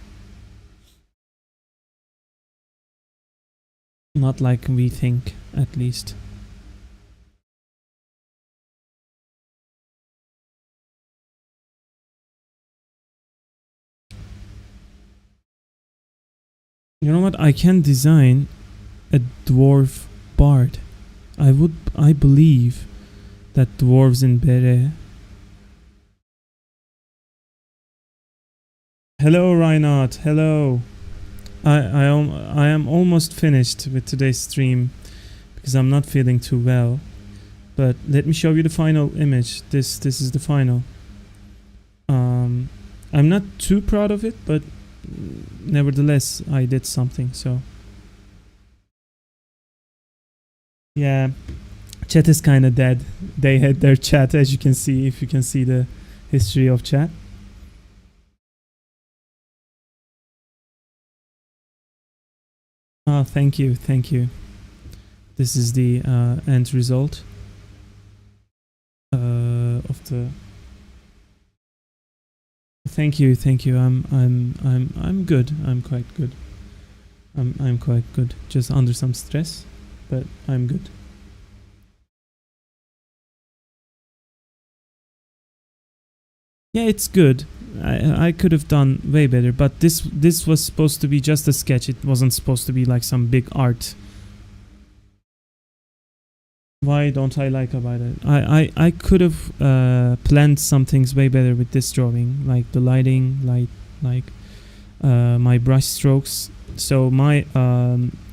Not like we think, at least. You know what? I can design a dwarf bard. I believe that dwarves in BeRe. Hello, Reinhard. Hello. I am almost finished with today's stream because I'm not feeling too well. But let me show you the final image. This is the final. I'm not too proud of it, but nevertheless, I did something. So yeah, chat is kind of dead. They had their chat, as you can see, if you can see the history of chat. Oh, thank you. This is the end result of the. Thank you. I'm good. I'm quite good. I'm quite good. Just under some stress, but I'm good. Yeah, it's good. I could have done way better, but this was supposed to be just a sketch. It wasn't supposed to be like some big art. Why don't I like about it? I could have planned some things way better with this drawing, like the lighting, my brush strokes. So my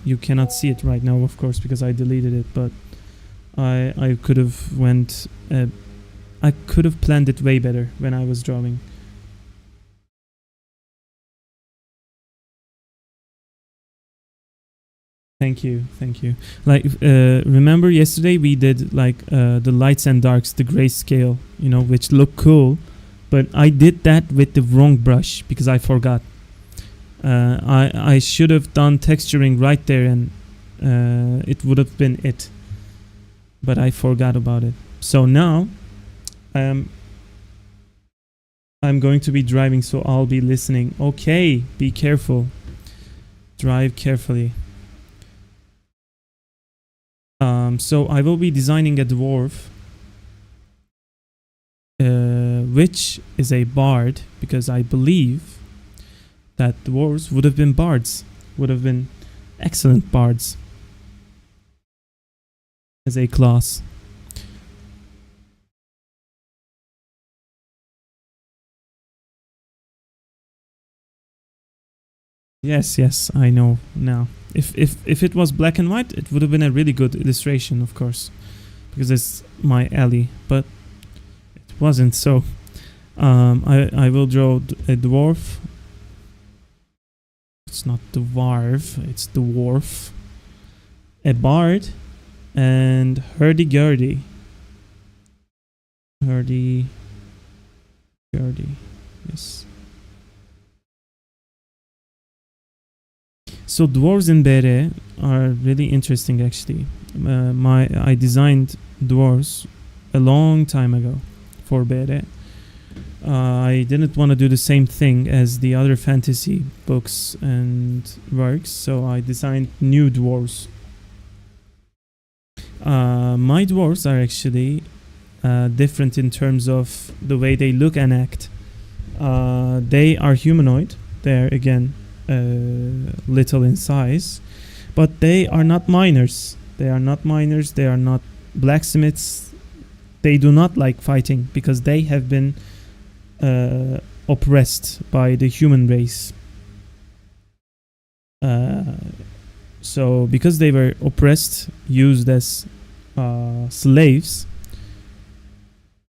you cannot see it right now, of course, because I deleted it. But I could have I could have planned it way better when I was drawing. Thank you. Like, remember yesterday we did like the lights and darks, the grayscale, which look cool, but I did that with the wrong brush because I forgot. I should have done texturing right there, and it would have been it, but I forgot about it. So now, I'm going to be driving, so I'll be listening. Okay, be careful. Drive carefully. So I will be designing a dwarf, which is a bard, because I believe that dwarves would have been bards, would have been excellent bards as a class. Yes, I know now. If it was black and white, it would have been a really good illustration, of course, because it's my alley. But it wasn't. So I will draw a dwarf. It's not dwarf. It's dwarf. A bard and hurdy-gurdy. Hurdy-gurdy. Yes. So dwarves in BeRe are really interesting, actually. I designed dwarves a long time ago for BeRe. I didn't want to do the same thing as the other fantasy books and works, so I designed new dwarves. My dwarves are actually different in terms of the way they look and act. They are humanoid. They're again little in size, but they are not miners. They are not blacksmiths. They do not like fighting because they have been oppressed by the human race. So because they were oppressed, used as slaves,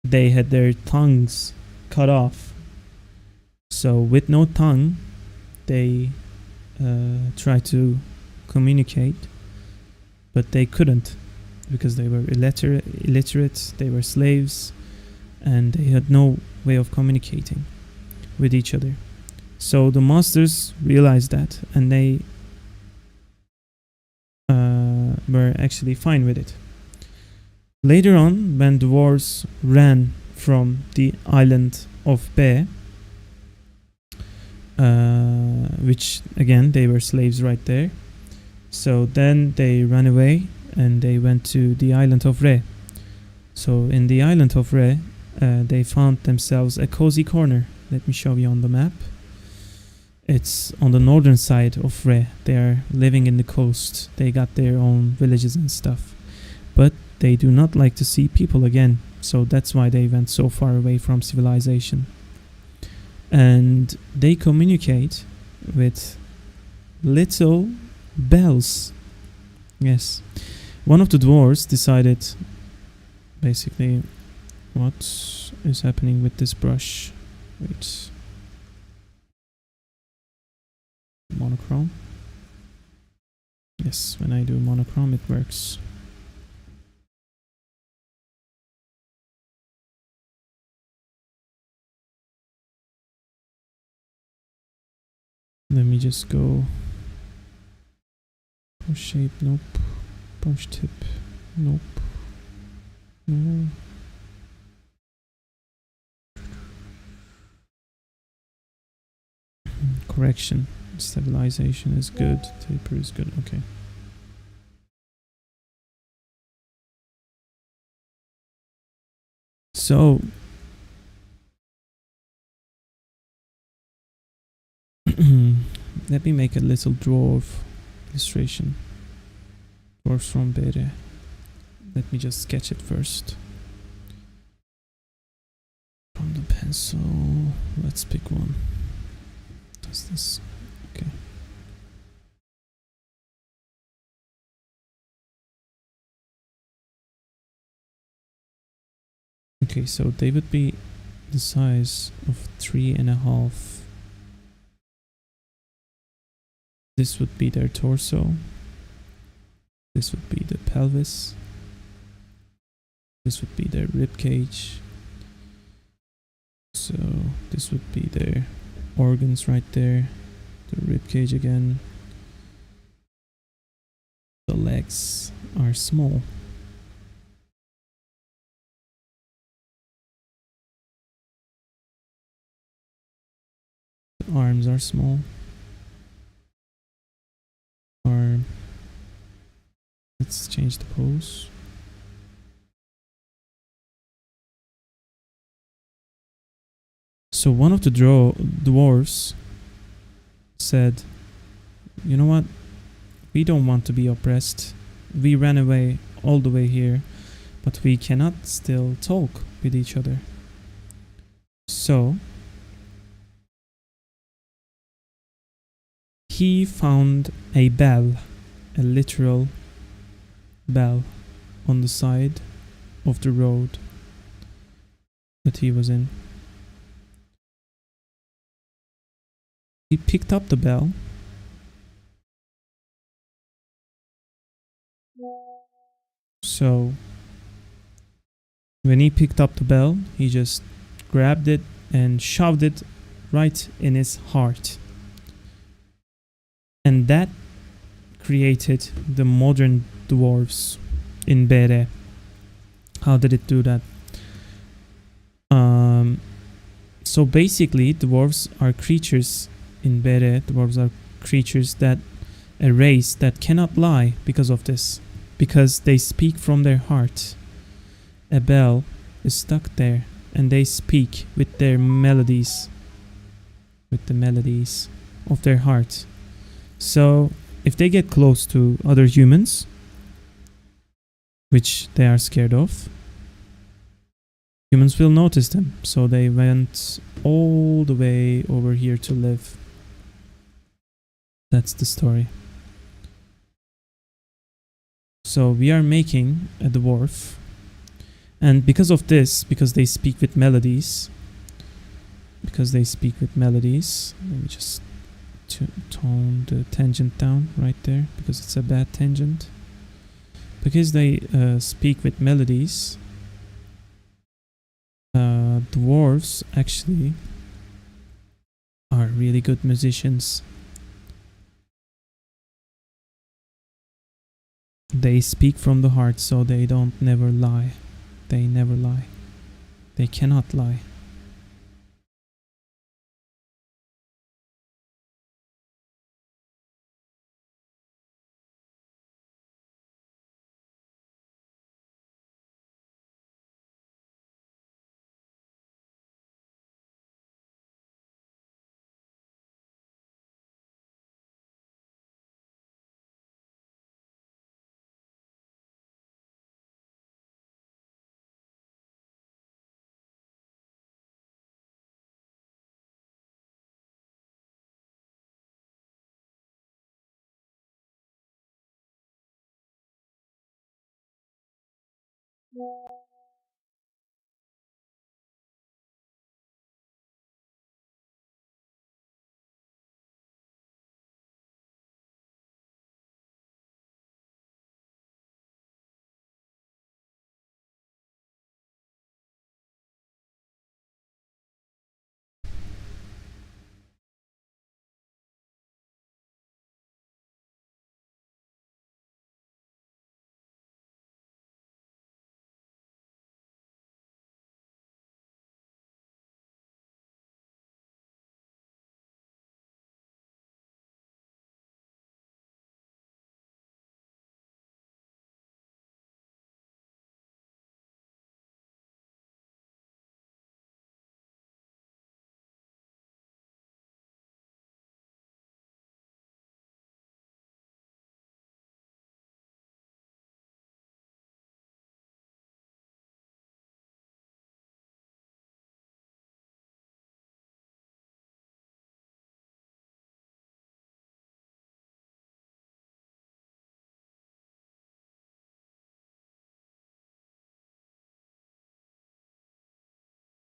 they had their tongues cut off. So with no tongue, they tried to communicate, but they couldn't because they were illiterate, they were slaves, and they had no way of communicating with each other. So the masters realized that, and they were actually fine with it. Later on, when dwarves ran from the island of Be, which again they were slaves right there, so then they ran away and they went to the island of Re. So in the island of Re, they found themselves a cozy corner. Let me show you on the map. It's on the northern side of Re. They are living in the coast. They got their own villages and stuff, but they do not like to see people again, so that's why they went so far away from civilization. And they communicate with little bells. Yes. One of the dwarves decided, basically, what is happening with this brush? Wait. Monochrome. Yes, when I do monochrome, it works. Let me just go brush shape, nope. Brush tip, nope. No. Correction, stabilization is good, taper is good, okay. So let me make a little dwarf illustration. Dwarfs from BeRe. Let me just sketch it first. From the pencil, let's pick one. Does this? Okay. Okay, so they would be the size of 3.5. This would be their torso. This would be the pelvis. This would be their rib cage. So this would be their organs right there. The rib cage again. The legs are small. The arms are small. Arm. Let's change the pose. So one of the dwarves said, you know what? We don't want to be oppressed. We ran away all the way here, but we cannot still talk with each other. So he found a bell, a literal bell, on the side of the road that he was in. He picked up the bell. So when he picked up the bell, he just grabbed it and shoved it right in his heart. And that created the modern dwarves in BeRe. How did it do that? So basically, dwarves are creatures in BeRe. Dwarves are creatures that, a race that cannot lie because of this. Because they speak from their heart. A bell is stuck there, and they speak with their melodies. With the melodies of their heart. So, if they get close to other humans, which they are scared of, humans will notice them. So they went all the way over here to live. That's the story. So we are making a dwarf. And because of this, because they speak with melodies, let me just tone the tangent down right there, because it's a bad tangent. Because they speak with melodies, dwarves actually are really good musicians. They speak from the heart, so they don't never lie. They never lie. They cannot lie.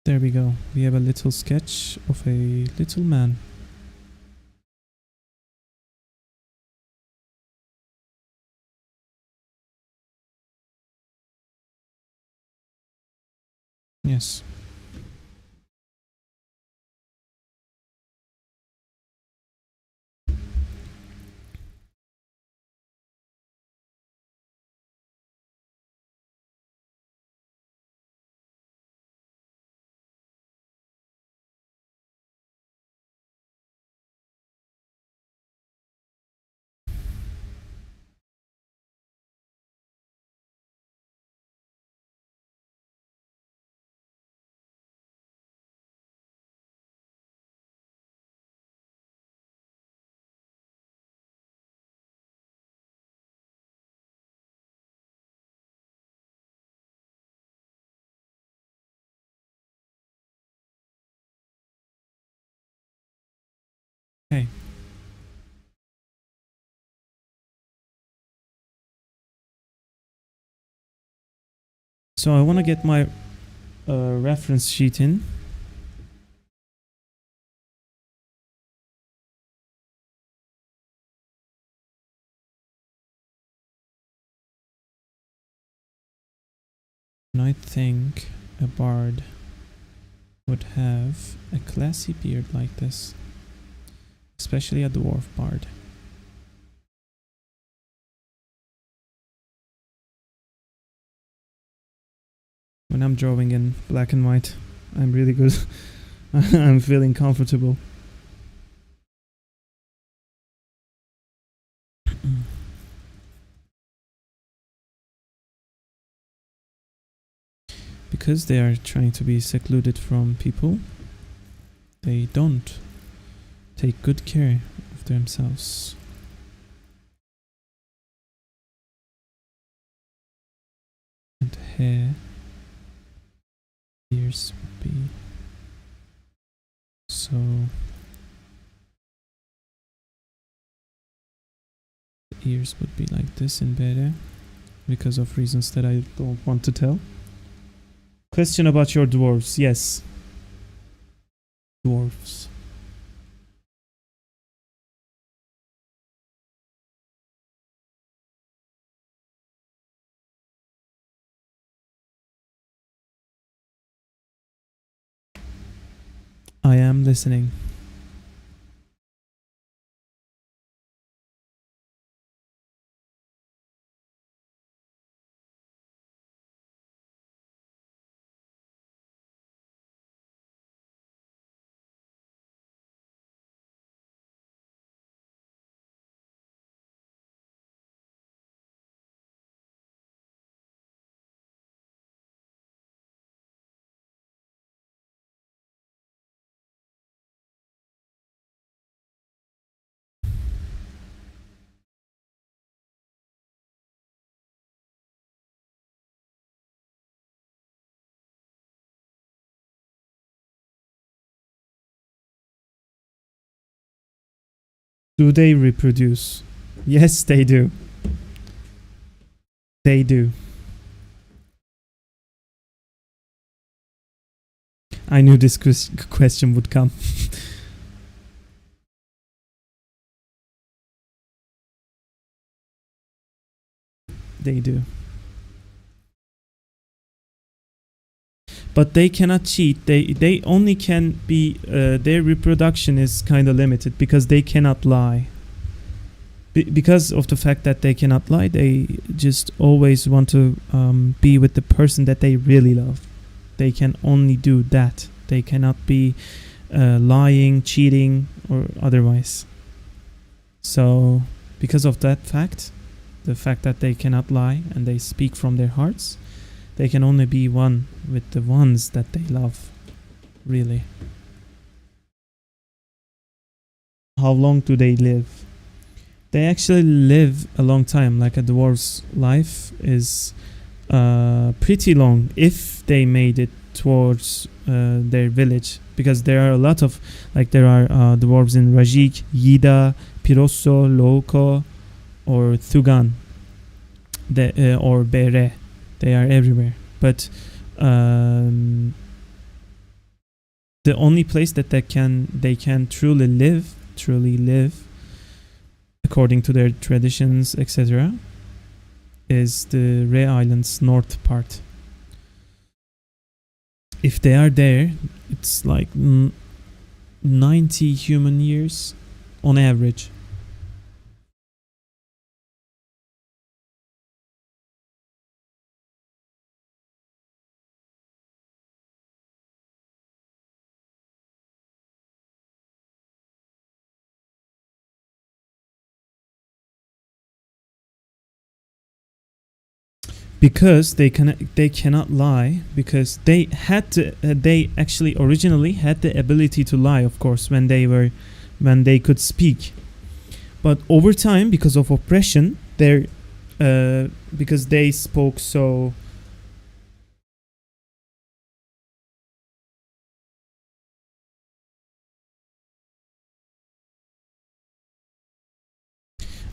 There we go. We have a little sketch of a little man. Yes. Okay. So I want to get my reference sheet in. And I think a bard would have a classy beard like this, especially a dwarf bard. When I'm drawing in black and white, I'm really good. I'm feeling comfortable. Because they are trying to be secluded from people, they don't take good care of themselves. And hair, ears would be so. The ears would be like this in BeRe, because of reasons that I don't want to tell. Question about your dwarves. Yes. Dwarves. I am listening. Do they reproduce? Yes, they do. They do. I knew this question would come. They do. But they cannot cheat. They only can be their reproduction is kind of limited because they cannot lie. Because of the fact that they cannot lie, they just always want to be with the person that they really love. They can only do that. They cannot be lying, cheating, or otherwise. So, because of that fact, the fact that they cannot lie and they speak from their hearts, they can only be one with the ones that they love, really. How long do they live? They actually live a long time. Like a dwarf's life is pretty long if they made it towards their village, because there are a lot of, like, there are dwarves in Rajik, Yida, Pirosso, Loko, or Thugan, or BeRe. They are everywhere. But the only place that they can truly live, according to their traditions, etc., is the Rhe Islands north part. If they are there, it's like 90 human years on average. Because they cannot lie, because they actually originally had the ability to lie, of course, when they could speak. But over time, because of oppression, because they spoke so.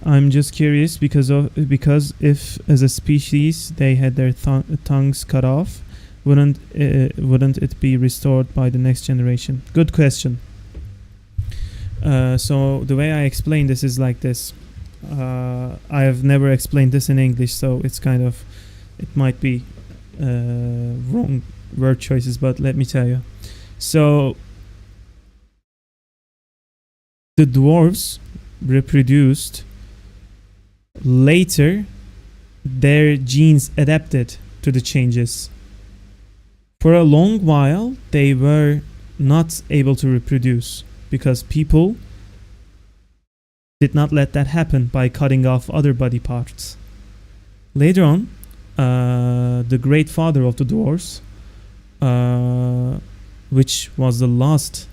I'm just curious because if as a species they had their tongues cut off, wouldn't it be restored by the next generation? Good question. So the way I explain this is like this. I have never explained this in English, so it's kind of, it might be wrong word choices, but let me tell you. So the dwarves reproduced later, their genes adapted to the changes. For a long while they were not able to reproduce because people did not let that happen by cutting off other body parts. Later on, the great father of the dwarves, which was the last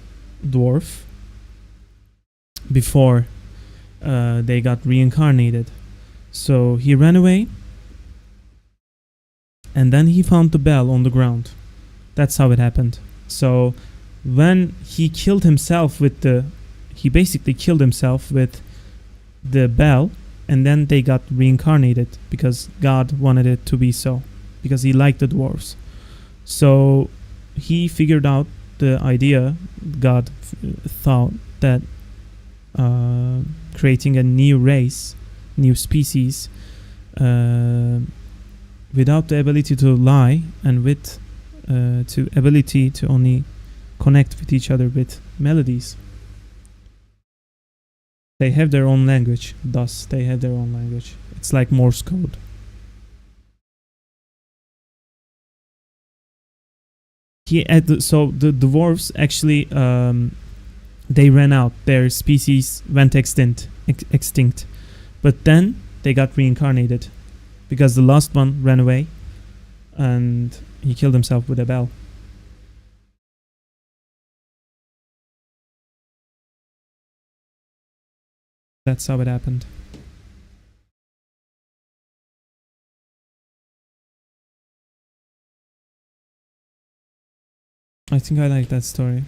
dwarf before they got reincarnated. So he ran away, and then he found the bell on the ground. That's how it happened. So when he killed himself he basically killed himself with the bell, and then they got reincarnated because God wanted it to be so, because he liked the dwarves. So he figured out the idea. God thought that creating a new race, new species, without the ability to lie and with to ability to only connect with each other with melodies. They have their own language, thus they have their own language. It's like Morse code. So the dwarves actually, they ran out. Their species went extinct. But then they got reincarnated because the last one ran away and he killed himself with a bell. That's how it happened. I think I like that story.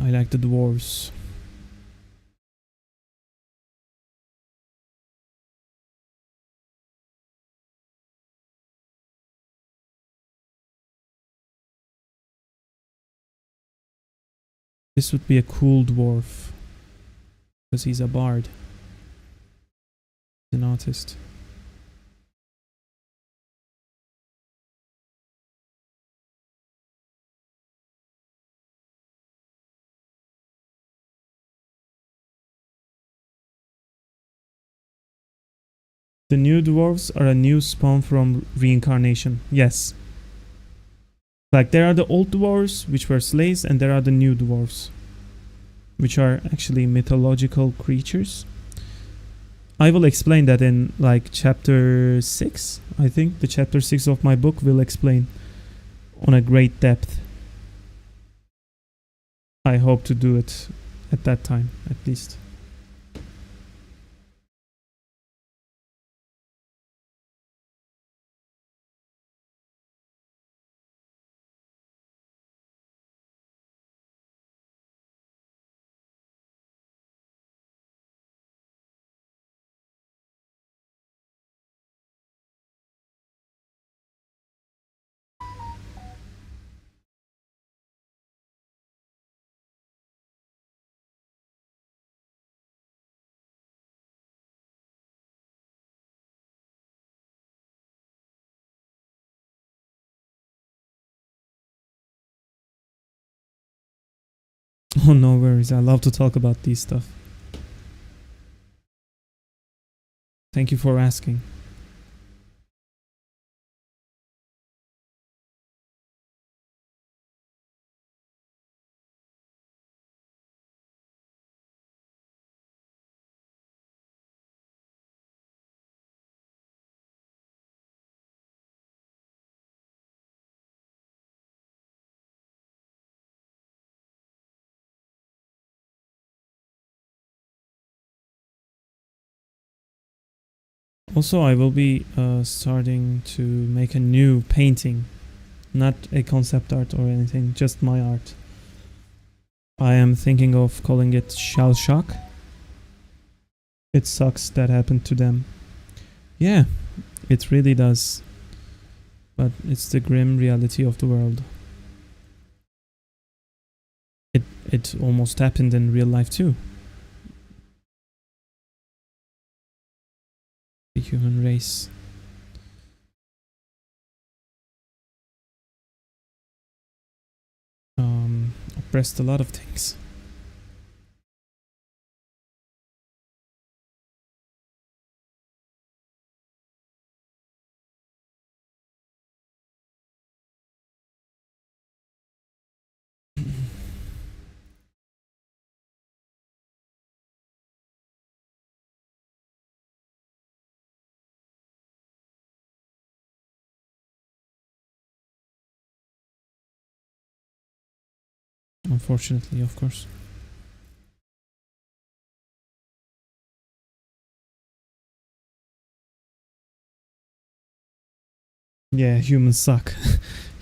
I like the dwarves. This would be a cool dwarf because he's a bard, an artist. The new dwarves are a new spawn from reincarnation. Yes. Like there are the old dwarves, which were slaves, and there are the new dwarves, which are actually mythological creatures. I will explain that in like chapter 6. I think the chapter 6 of my book will explain on a great depth. I hope to do it at that time, at least. Oh, no worries. I love to talk about these stuff. Thank you for asking. Also, I will be starting to make a new painting. Not a concept art or anything, just my art. I am thinking of calling it Shell Shock. It sucks that happened to them. Yeah, it really does. But it's the grim reality of the world. It almost happened in real life too. The human race. Oppressed a lot of things. Unfortunately, of course. Yeah, humans suck.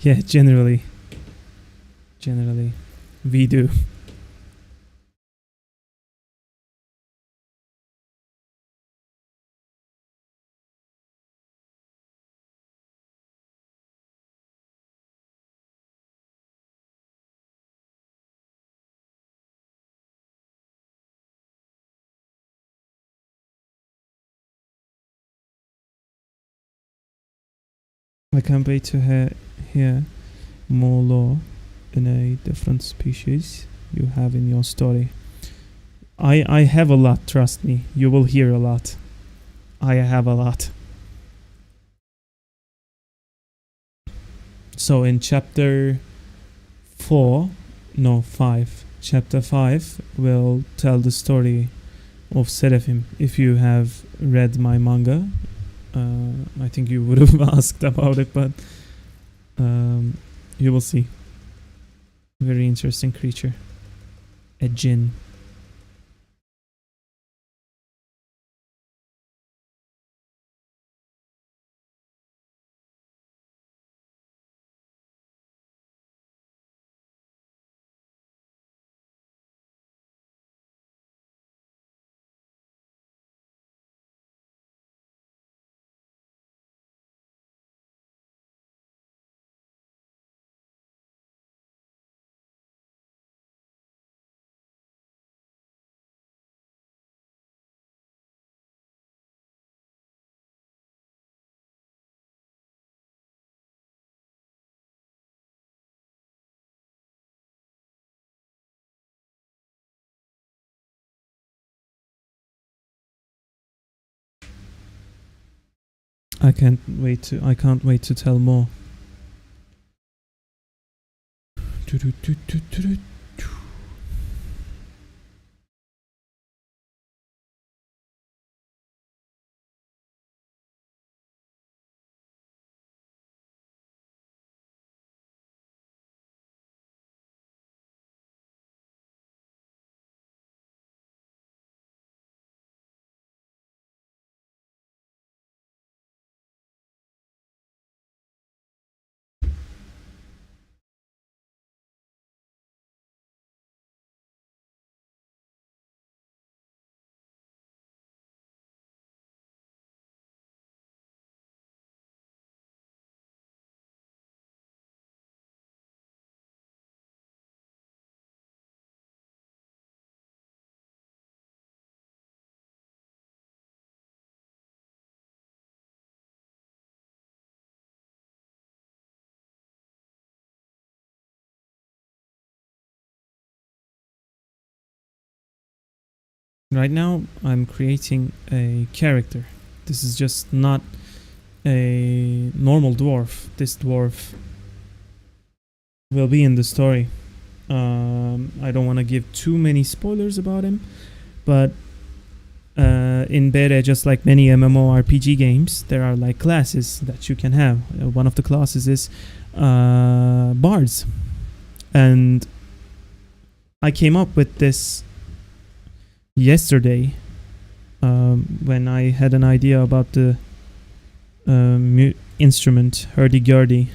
Yeah, generally. We do. I can't wait to hear more lore in a different species you have in your story. I have a lot, trust me. You will hear a lot. I have a lot. So in chapter 5, chapter 5 will tell the story of Seraphim. If you have read my manga, I think you would have asked about it, but you will see. Very interesting creature. A djinn. I can't wait to tell more. Right now, I'm creating a character. This is just not a normal dwarf. This dwarf will be in the story. I don't want to give too many spoilers about him, but in BeRe, just like many MMORPG games, there are like classes that you can have. One of the classes is bards, and I came up with this yesterday when I had an idea about the instrument hurdy-gurdy.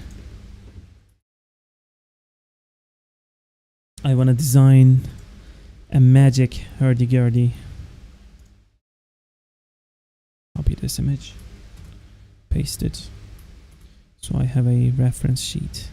I want to design a magic hurdy-gurdy. Copy this image, paste it, so I have a reference sheet.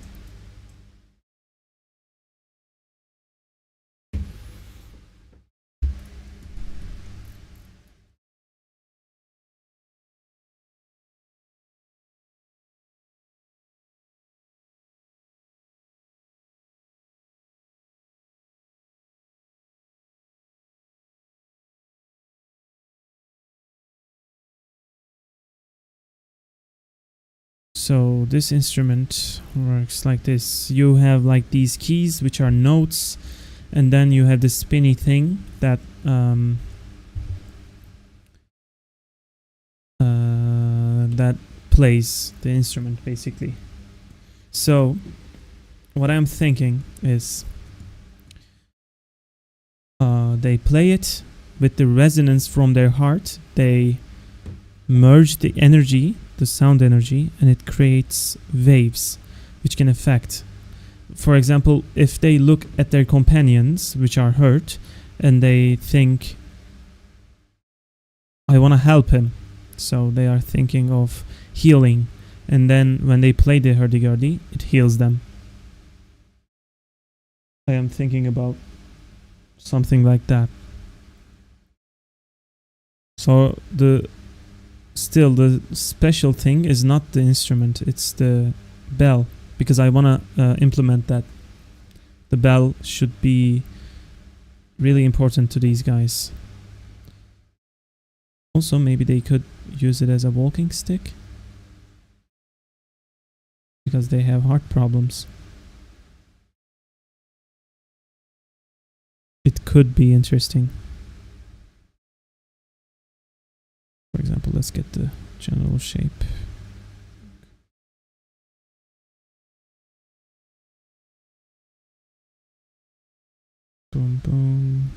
So this instrument works like this. You have like these keys, which are notes, and then you have this spinny thing that that plays the instrument, basically. So what I'm thinking is they play it with the resonance from their heart. They merge the energy, the sound energy, and it creates waves which can affect. For example, if they look at their companions which are hurt and they think, I want to help him, so they are thinking of healing, and then when they play the hurdy-gurdy, it heals them. I am thinking about something like that. So the special thing is not the instrument, it's the bell, because I want to implement that. The bell should be really important to these guys. Also, maybe they could use it as a walking stick, because they have heart problems. It could be interesting. For example, let's get the general shape. Boom, boom.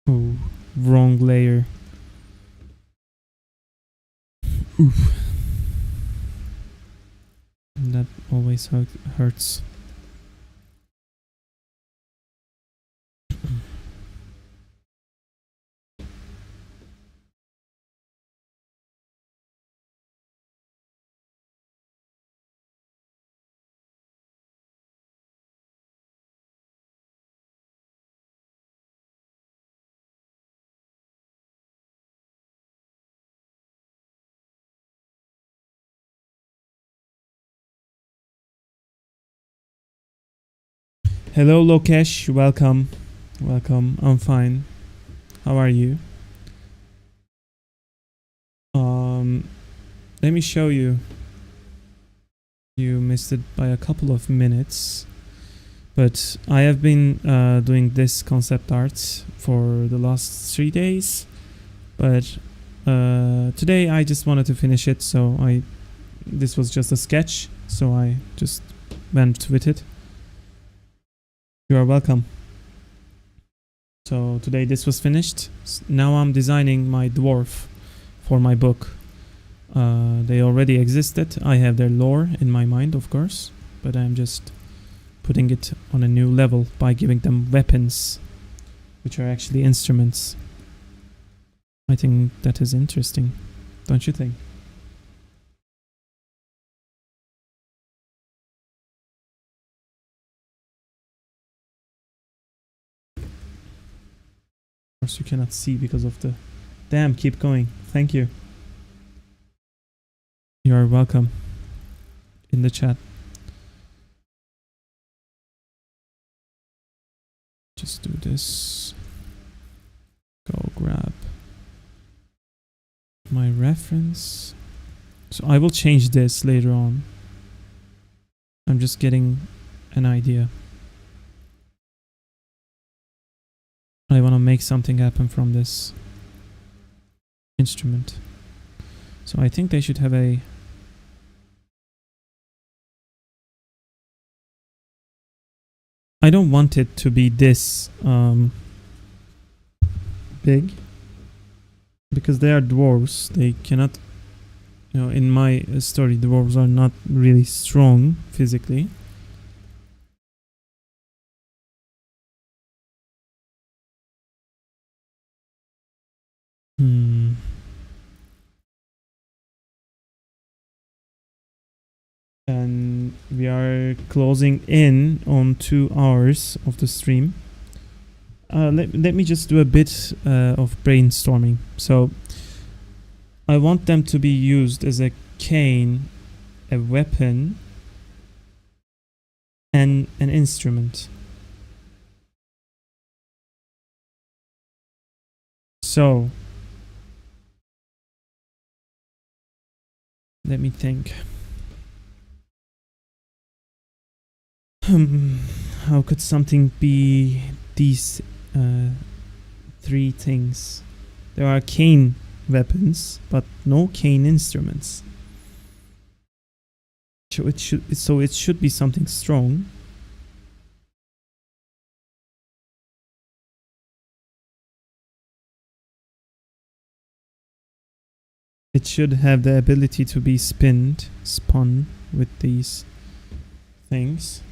Oh, wrong layer. Oof. That always hurts. Hello, Lokesh. Welcome. Welcome. I'm fine. How are you? Let me show you. You missed it by a couple of minutes. But I have been doing this concept art for the last 3 days. But today I just wanted to finish it, so this was just a sketch, so I just went with it. You are welcome. So today this was finished. Now I'm designing my dwarf for my book. They already existed. I have their lore in my mind, of course, but I'm just putting it on a new level by giving them weapons, which are actually instruments. I think that is interesting, don't you think? course, you cannot see because of the... Damn, keep going. Thank you. You are welcome in the chat. Just do this. Go grab my reference. So I will change this later on. I'm just getting an idea. I want to make something happen from this instrument. So I think they should have a... I don't want it to be this big, because they are dwarves. They cannot, you know, in my story, dwarves are not really strong physically. And we are closing in on 2 hours of the stream. Let me just do a bit of brainstorming. So I want them to be used as a cane, a weapon, and an instrument. So let me think. How could something be these 3 things? There are cane weapons, but no cane instruments. So it should be something strong. It should have the ability to be spun with these things.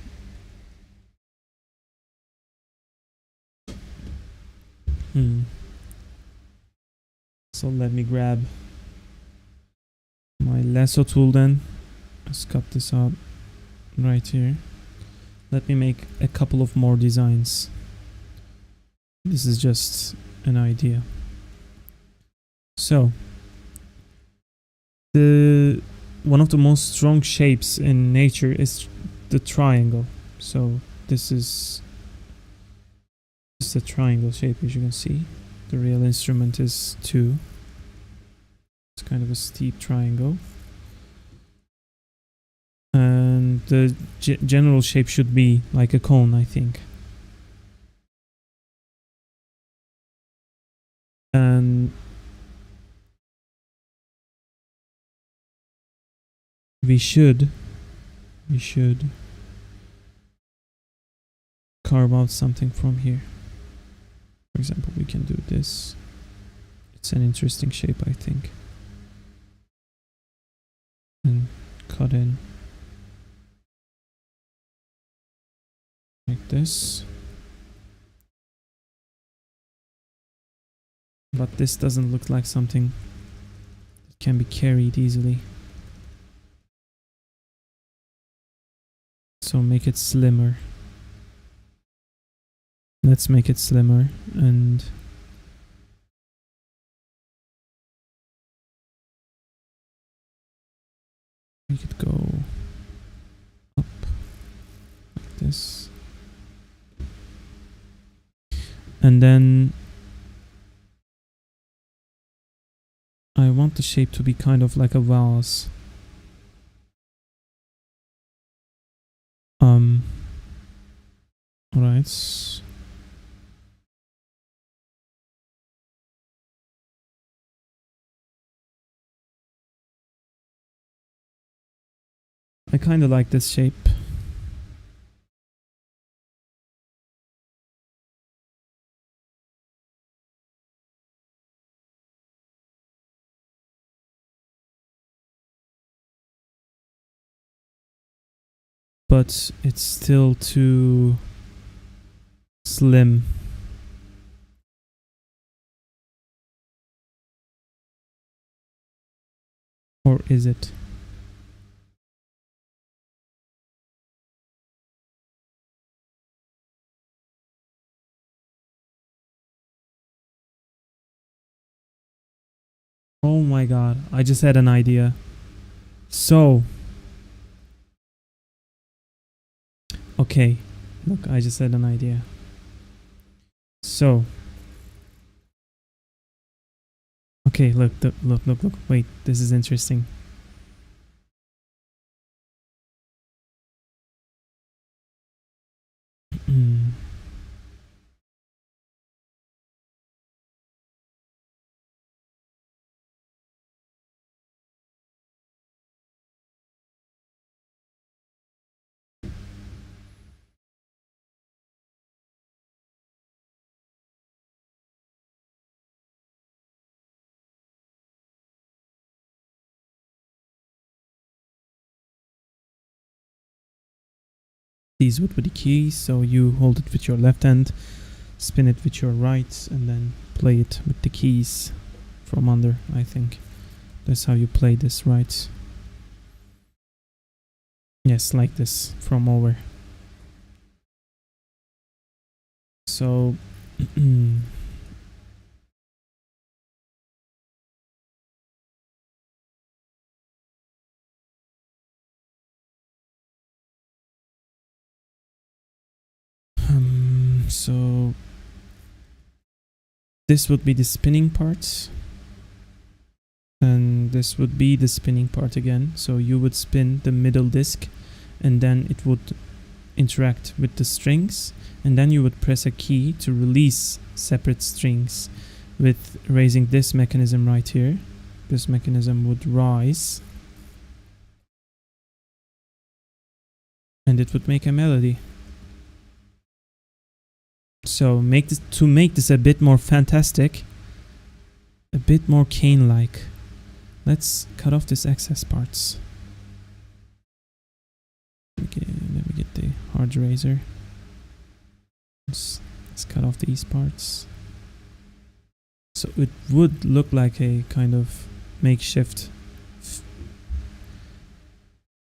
So let me grab my lasso tool then. Let's cut this out right here. Let me make a couple of more designs. This is just an idea. So one of the most strong shapes in nature is the triangle. So this is a triangle shape, as you can see. The real instrument is 2. It's kind of a steep triangle. And the general shape should be like a cone, I think. And we should carve out something from here. For example, we can do this. It's an interesting shape, I think. And cut in like this. But this doesn't look like something that can be carried easily. So make it slimmer. Let's make it slimmer and make it go up like this. And then I want the shape to be kind of like a vase. Alright. I kind of like this shape. But it's still too slim. Or is it? Oh my god, I just had an idea. So, okay, look, I just had an idea. So, okay, look, look, wait, this is interesting. These would be the keys, so you hold it with your left hand, spin it with your right, and then play it with the keys from under, I think. That's how you play this, right? Yes, like this, from over. So... so this would be the spinning part, and this would be the spinning part again. So you would spin the middle disc, and then it would interact with the strings, and then you would press a key to release separate strings with raising this mechanism right here. This mechanism would rise, and it would make a melody. So to make this a bit more fantastic, a bit more Kane-like, let's cut off this excess parts. Okay, let me get the hard razor. Let's cut off these parts. So it would look like a kind of makeshift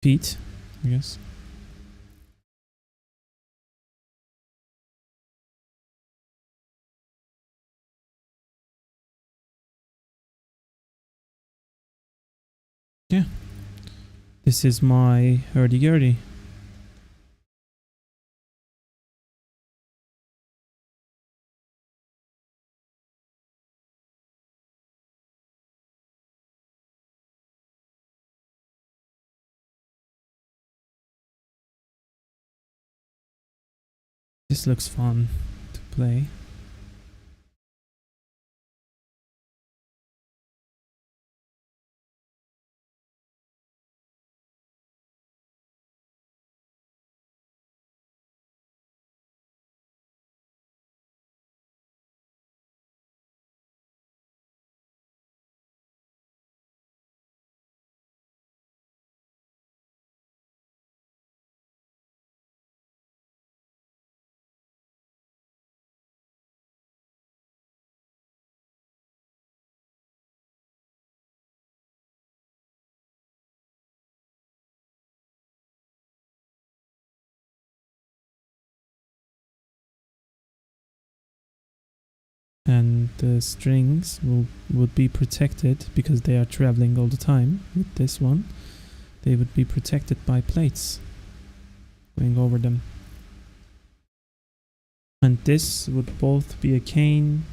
feet, I guess. Yeah, this is my hurdy-gurdy. This looks fun to play. And the strings would be protected because they are traveling all the time. With this one, they would be protected by plates going over them. And this would both be a cane,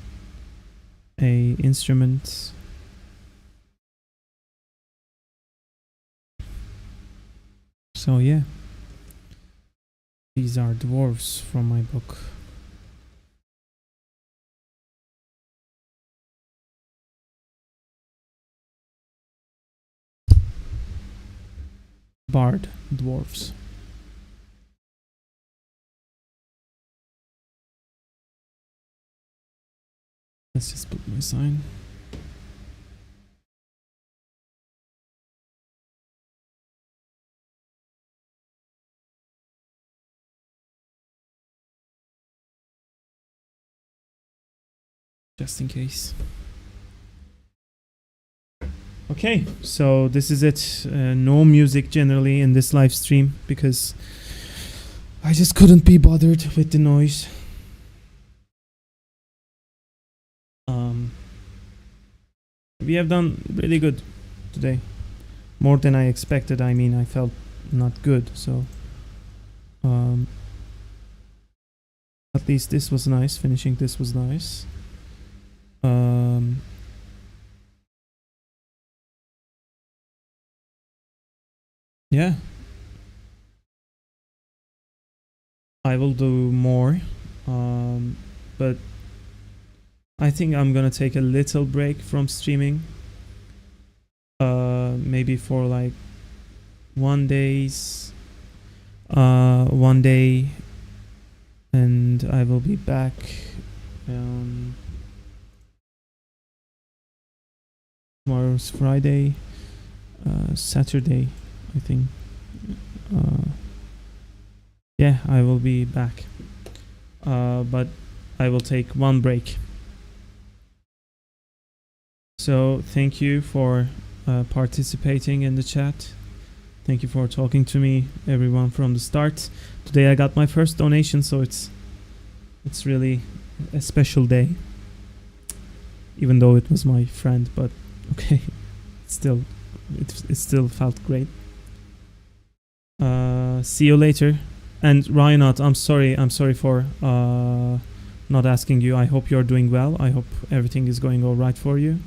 a instrument, so yeah, these are dwarves from my book. Bard dwarves. Let's just put my sign. Just in case. Okay, so this is it. No music generally in this live stream because I just couldn't be bothered with the noise. we have done really good today, more than I expected. I mean, I felt not good, so at least this was nice. Finishing this was nice. Yeah, I will do more, but I think I'm gonna take a little break from streaming. Maybe for like 1 day, and I will be back. Tomorrow's Friday, Saturday, I think. Yeah, I will be back, but I will take one break. So thank you for participating in the chat. Thank you for talking to me, everyone, from the start. Today I got my first donation, so it's really a special day. Even though it was my friend, but okay, it still felt great. See you later. And Ryanot, I'm sorry for not asking you. I hope you're doing well. I hope everything is going all right for you.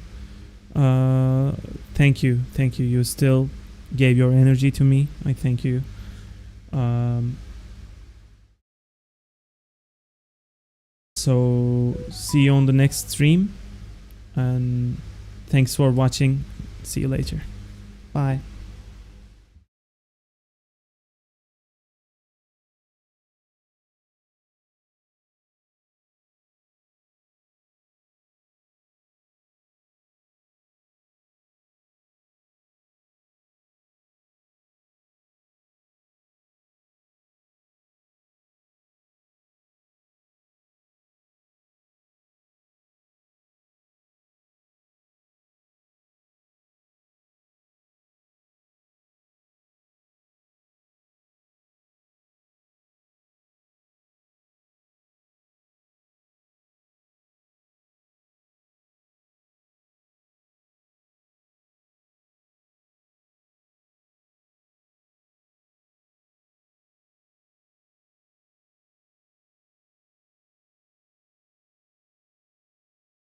Thank you. You still gave your energy to me. I thank you. So see you on the next stream, and thanks for watching. See you later. Bye.